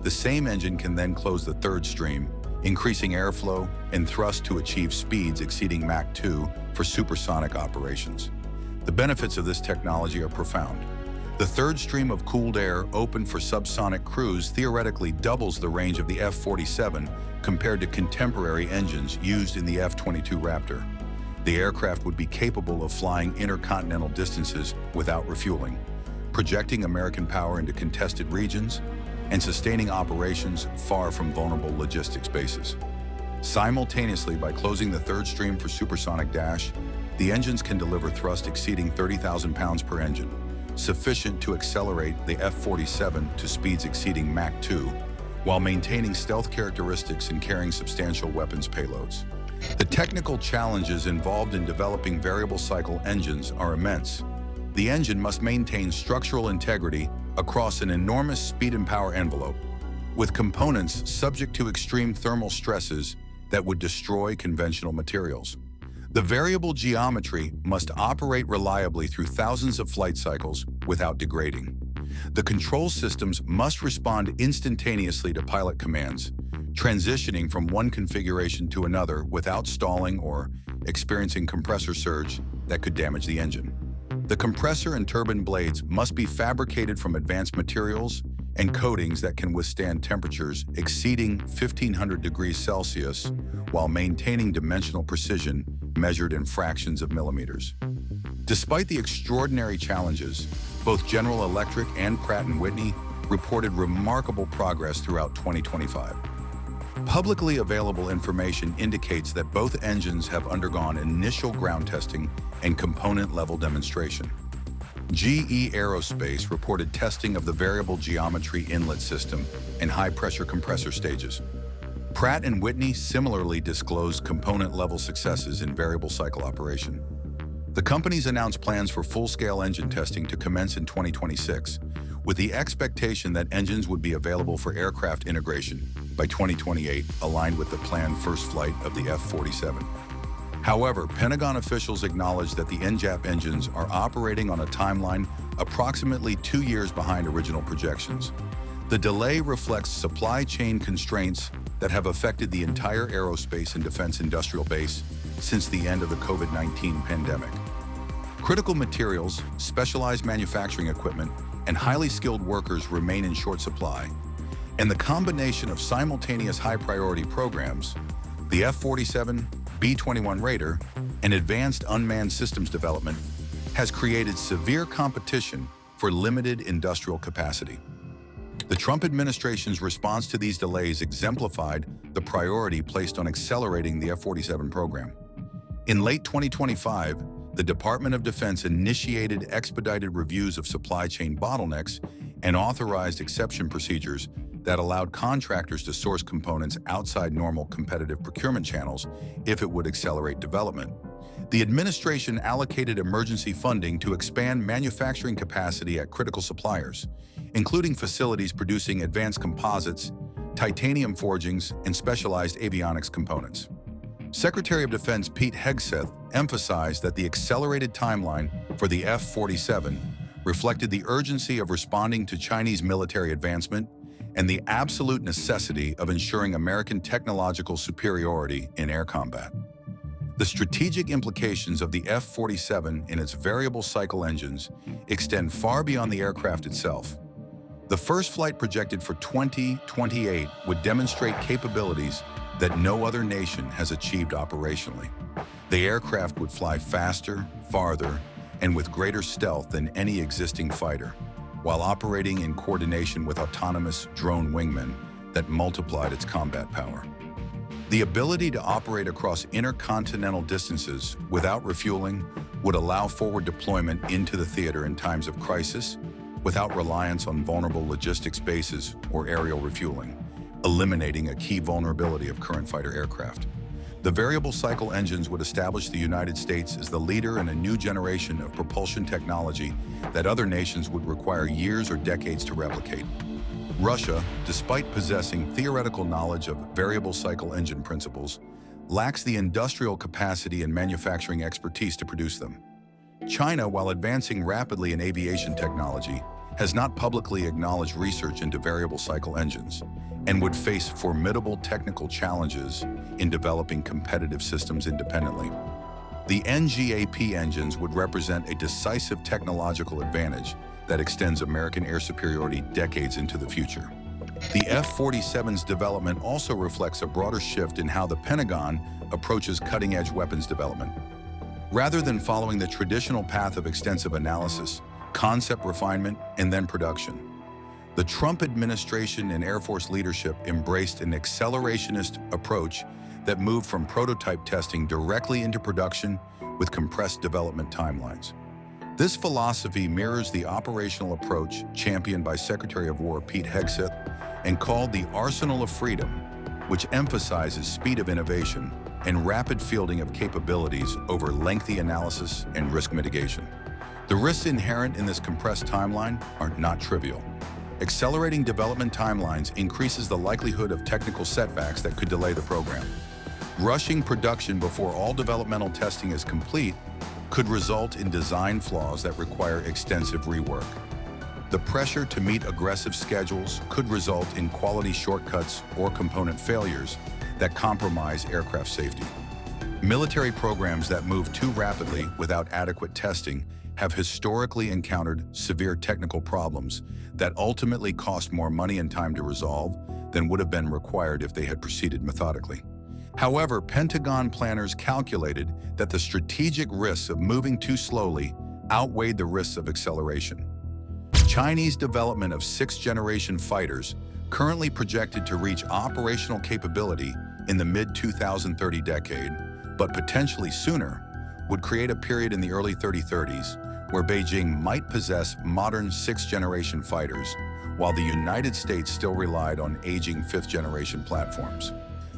The same engine can then close the third stream, increasing airflow and thrust to achieve speeds exceeding Mach 2 for supersonic operations. The benefits of this technology are profound. The third stream of cooled air open for subsonic cruise theoretically doubles the range of the F-47 compared to contemporary engines used in the F-22 Raptor. The aircraft would be capable of flying intercontinental distances without refueling, projecting American power into contested regions, and sustaining operations far from vulnerable logistics bases. Simultaneously, by closing the third stream for supersonic dash, the engines can deliver thrust exceeding 30,000 pounds per engine, sufficient to accelerate the F-47 to speeds exceeding Mach 2, while maintaining stealth characteristics and carrying substantial weapons payloads. The technical challenges involved in developing variable cycle engines are immense. The engine must maintain structural integrity across an enormous speed and power envelope, with components subject to extreme thermal stresses that would destroy conventional materials. The variable geometry must operate reliably through thousands of flight cycles without degrading. The control systems must respond instantaneously to pilot commands, transitioning from one configuration to another without stalling or experiencing compressor surge that could damage the engine. The compressor and turbine blades must be fabricated from advanced materials and coatings that can withstand temperatures exceeding 1,500 degrees Celsius while maintaining dimensional precision measured in fractions of millimeters. Despite the extraordinary challenges, both General Electric and Pratt & Whitney reported remarkable progress throughout 2025. Publicly available information indicates that both engines have undergone initial ground testing and component-level demonstration. GE Aerospace reported testing of the variable geometry inlet system and high-pressure compressor stages. Pratt & Whitney similarly disclosed component-level successes in variable cycle operation. The companies announced plans for full-scale engine testing to commence in 2026, with the expectation that engines would be available for aircraft integration by 2028, aligned with the planned first flight of the F-47. However, Pentagon officials acknowledged that the NGAP engines are operating on a timeline approximately 2 years behind original projections. The delay reflects supply chain constraints that have affected the entire aerospace and defense industrial base since the end of the COVID-19 pandemic. Critical materials, specialized manufacturing equipment, and highly skilled workers remain in short supply, and the combination of simultaneous high-priority programs, the F-47, B-21 Raider, and advanced unmanned systems development, has created severe competition for limited industrial capacity. The Trump administration's response to these delays exemplified the priority placed on accelerating the F-47 program. In late 2025, the Department of Defense initiated expedited reviews of supply chain bottlenecks and authorized exception procedures that allowed contractors to source components outside normal competitive procurement channels if it would accelerate development. The administration allocated emergency funding to expand manufacturing capacity at critical suppliers, including facilities producing advanced composites, titanium forgings, and specialized avionics components. Secretary of Defense Pete Hegseth emphasized that the accelerated timeline for the F-47 reflected the urgency of responding to Chinese military advancement and the absolute necessity of ensuring American technological superiority in air combat. The strategic implications of the F-47 and its variable cycle engines extend far beyond the aircraft itself. The first flight projected for 2028 would demonstrate capabilities that no other nation has achieved operationally. The aircraft would fly faster, farther, and with greater stealth than any existing fighter, while operating in coordination with autonomous drone wingmen that multiplied its combat power. The ability to operate across intercontinental distances without refueling would allow forward deployment into the theater in times of crisis without reliance on vulnerable logistics bases or aerial refueling, eliminating a key vulnerability of current fighter aircraft. The variable cycle engines would establish the United States as the leader in a new generation of propulsion technology that other nations would require years or decades to replicate. Russia, despite possessing theoretical knowledge of variable cycle engine principles, lacks the industrial capacity and manufacturing expertise to produce them. China, while advancing rapidly in aviation technology, has not publicly acknowledged research into variable cycle engines and would face formidable technical challenges in developing competitive systems independently. The NGAP engines would represent a decisive technological advantage that extends American air superiority decades into the future. The F-47's development also reflects a broader shift in how the Pentagon approaches cutting-edge weapons development. Rather than following the traditional path of extensive analysis, concept refinement, and then production, the Trump administration and Air Force leadership embraced an accelerationist approach that moved from prototype testing directly into production with compressed development timelines. This philosophy mirrors the operational approach championed by Secretary of War Pete Hegseth and called the Arsenal of Freedom, which emphasizes speed of innovation and rapid fielding of capabilities over lengthy analysis and risk mitigation. The risks inherent in this compressed timeline are not trivial. Accelerating development timelines increases the likelihood of technical setbacks that could delay the program. Rushing production before all developmental testing is complete could result in design flaws that require extensive rework. The pressure to meet aggressive schedules could result in quality shortcuts or component failures that compromise aircraft safety. Military programs that move too rapidly without adequate testing have historically encountered severe technical problems that ultimately cost more money and time to resolve than would have been required if they had proceeded methodically. However, Pentagon planners calculated that the strategic risks of moving too slowly outweighed the risks of acceleration. Chinese development of sixth-generation fighters, currently projected to reach operational capability in the mid-2030 decade, but potentially sooner, would create a period in the early 2030s where Beijing might possess modern sixth-generation fighters, while the United States still relied on aging fifth-generation platforms.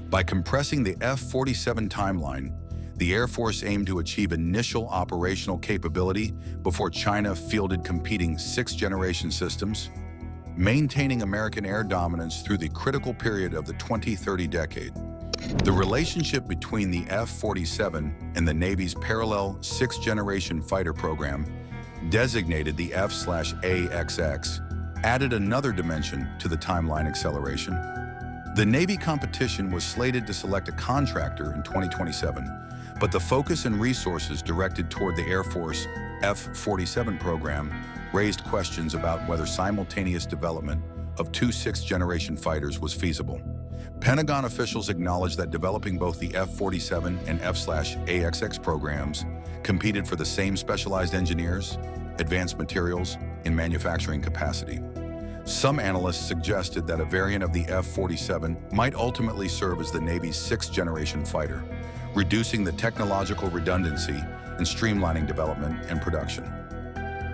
By compressing the F-47 timeline, the Air Force aimed to achieve initial operational capability before China fielded competing sixth-generation systems, maintaining American air dominance through the critical period of the 2030 decade. The relationship between the F-47 and the Navy's parallel sixth-generation fighter program, designated the F/AXX, added another dimension to the timeline acceleration. The Navy competition was slated to select a contractor in 2027, but the focus and resources directed toward the Air Force F-47 program raised questions about whether simultaneous development of two sixth-generation fighters was feasible. Pentagon officials acknowledged that developing both the F-47 and F/AXX programs competed for the same specialized engineers, advanced materials, and manufacturing capacity. Some analysts suggested that a variant of the F-47 might ultimately serve as the Navy's sixth-generation fighter, reducing the technological redundancy and streamlining development and production.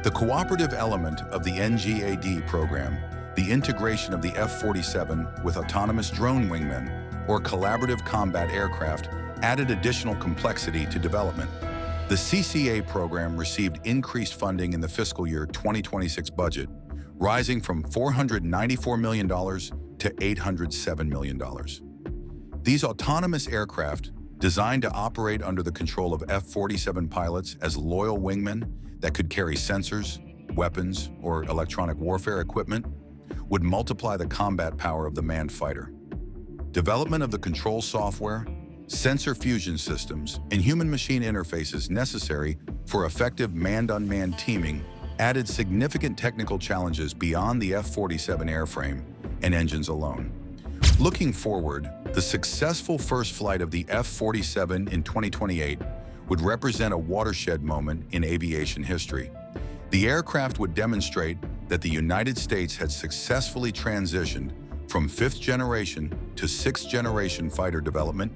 The cooperative element of the NGAD program the integration of the F-47 with autonomous drone wingmen or collaborative combat aircraft added additional complexity to development. The CCA program received increased funding in the fiscal year 2026 budget, rising from $494 million to $807 million. These autonomous aircraft, designed to operate under the control of F-47 pilots as loyal wingmen that could carry sensors, weapons, or electronic warfare equipment, would multiply the combat power of the manned fighter. Development of the control software, sensor fusion systems, and human-machine interfaces necessary for effective manned-unmanned teaming added significant technical challenges beyond the F-47 airframe and engines alone. Looking forward, the successful first flight of the F-47 in 2028 would represent a watershed moment in aviation history. The aircraft would demonstrate that the United States had successfully transitioned from fifth-generation to sixth-generation fighter development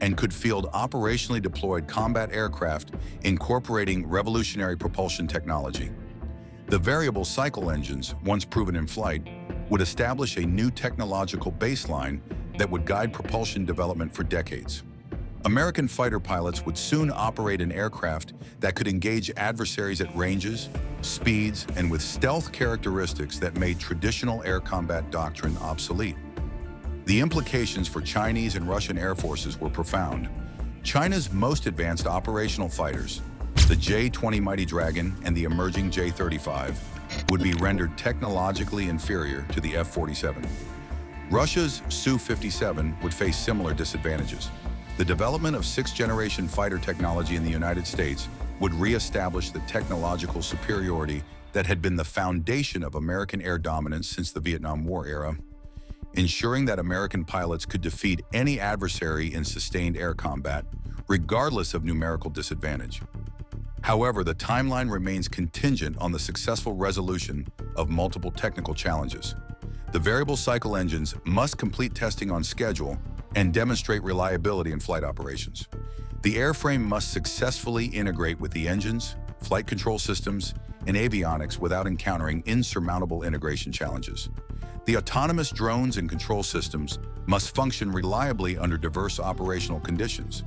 and could field operationally deployed combat aircraft incorporating revolutionary propulsion technology. The variable cycle engines, once proven in flight, would establish a new technological baseline that would guide propulsion development for decades. American fighter pilots would soon operate an aircraft that could engage adversaries at ranges, speeds, and with stealth characteristics that made traditional air combat doctrine obsolete. The implications for Chinese and Russian air forces were profound. China's most advanced operational fighters, the J-20 Mighty Dragon and the emerging J-35, would be rendered technologically inferior to the F-47. Russia's Su-57 would face similar disadvantages. The development of sixth-generation fighter technology in the United States would re-establish the technological superiority that had been the foundation of American air dominance since the Vietnam War era, ensuring that American pilots could defeat any adversary in sustained air combat, regardless of numerical disadvantage. However, the timeline remains contingent on the successful resolution of multiple technical challenges. The variable cycle engines must complete testing on schedule and demonstrate reliability in flight operations. The airframe must successfully integrate with the engines, flight control systems, and avionics without encountering insurmountable integration challenges. The autonomous drones and control systems must function reliably under diverse operational conditions.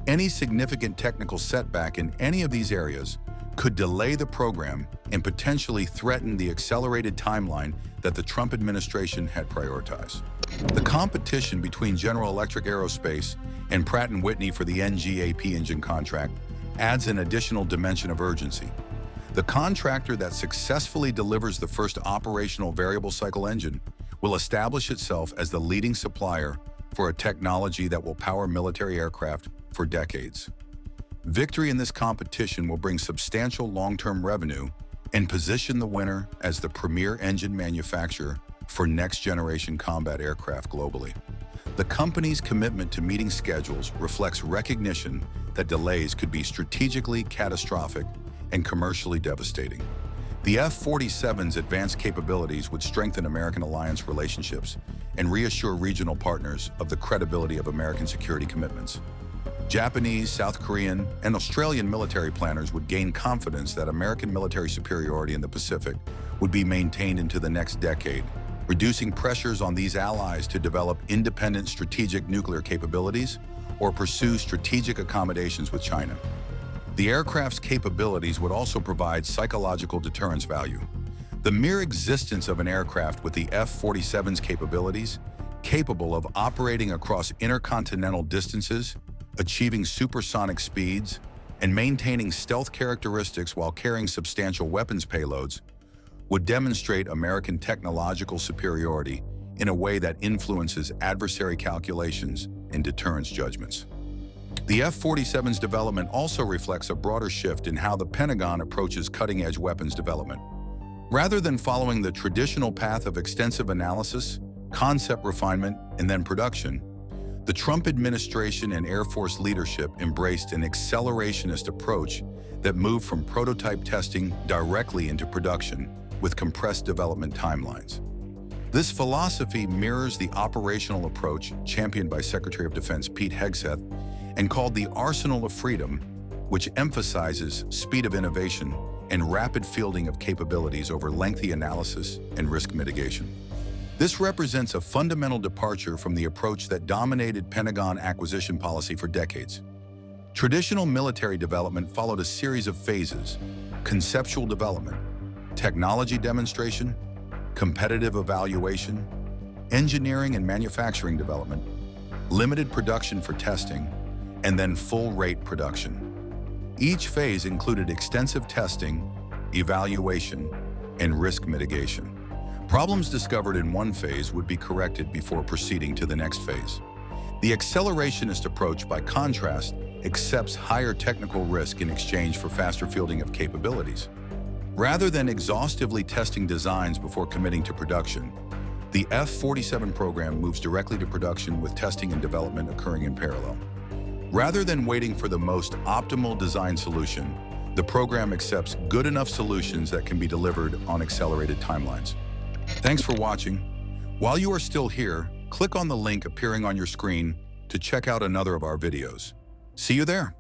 Any significant technical setback in any of these areas could delay the program and potentially threaten the accelerated timeline that the Trump administration had prioritized. The competition between General Electric Aerospace and Pratt & Whitney for the NGAP engine contract adds an additional dimension of urgency. The contractor that successfully delivers the first operational variable cycle engine will establish itself as the leading supplier for a technology that will power military aircraft for decades. Victory in this competition will bring substantial long-term revenue and position the winner as the premier engine manufacturer for next-generation combat aircraft globally. The company's commitment to meeting schedules reflects recognition that delays could be strategically catastrophic and commercially devastating. The F-47's advanced capabilities would strengthen American alliance relationships and reassure regional partners of the credibility of American security commitments. Japanese, South Korean, and Australian military planners would gain confidence that American military superiority in the Pacific would be maintained into the next decade, reducing pressures on these allies to develop independent strategic nuclear capabilities or pursue strategic accommodations with China. The aircraft's capabilities would also provide psychological deterrence value. The mere existence of an aircraft with the F-47's capabilities, capable of operating across intercontinental distances, achieving supersonic speeds, and maintaining stealth characteristics while carrying substantial weapons payloads, would demonstrate American technological superiority in a way that influences adversary calculations and deterrence judgments. The F-47's development also reflects a broader shift in how the Pentagon approaches cutting-edge weapons development. Rather than following the traditional path of extensive analysis, concept refinement, and then production, the Trump administration and Air Force leadership embraced an accelerationist approach that moved from prototype testing directly into production with compressed development timelines. This philosophy mirrors the operational approach championed by Secretary of Defense Pete Hegseth and called the Arsenal of Freedom, which emphasizes speed of innovation and rapid fielding of capabilities over lengthy analysis and risk mitigation. This represents a fundamental departure from the approach that dominated Pentagon acquisition policy for decades. Traditional military development followed a series of phases: conceptual development, technology demonstration, competitive evaluation, engineering and manufacturing development, limited production for testing, and then full-rate production. Each phase included extensive testing, evaluation, and risk mitigation. Problems discovered in one phase would be corrected before proceeding to the next phase. The accelerationist approach, by contrast, accepts higher technical risk in exchange for faster fielding of capabilities. Rather than exhaustively testing designs before committing to production, the F-47 program moves directly to production with testing and development occurring in parallel. Rather than waiting for the most optimal design solution, the program accepts good enough solutions that can be delivered on accelerated timelines. Thanks for watching. While you are still here, click on the link appearing on your screen to check out another of our videos. See you there.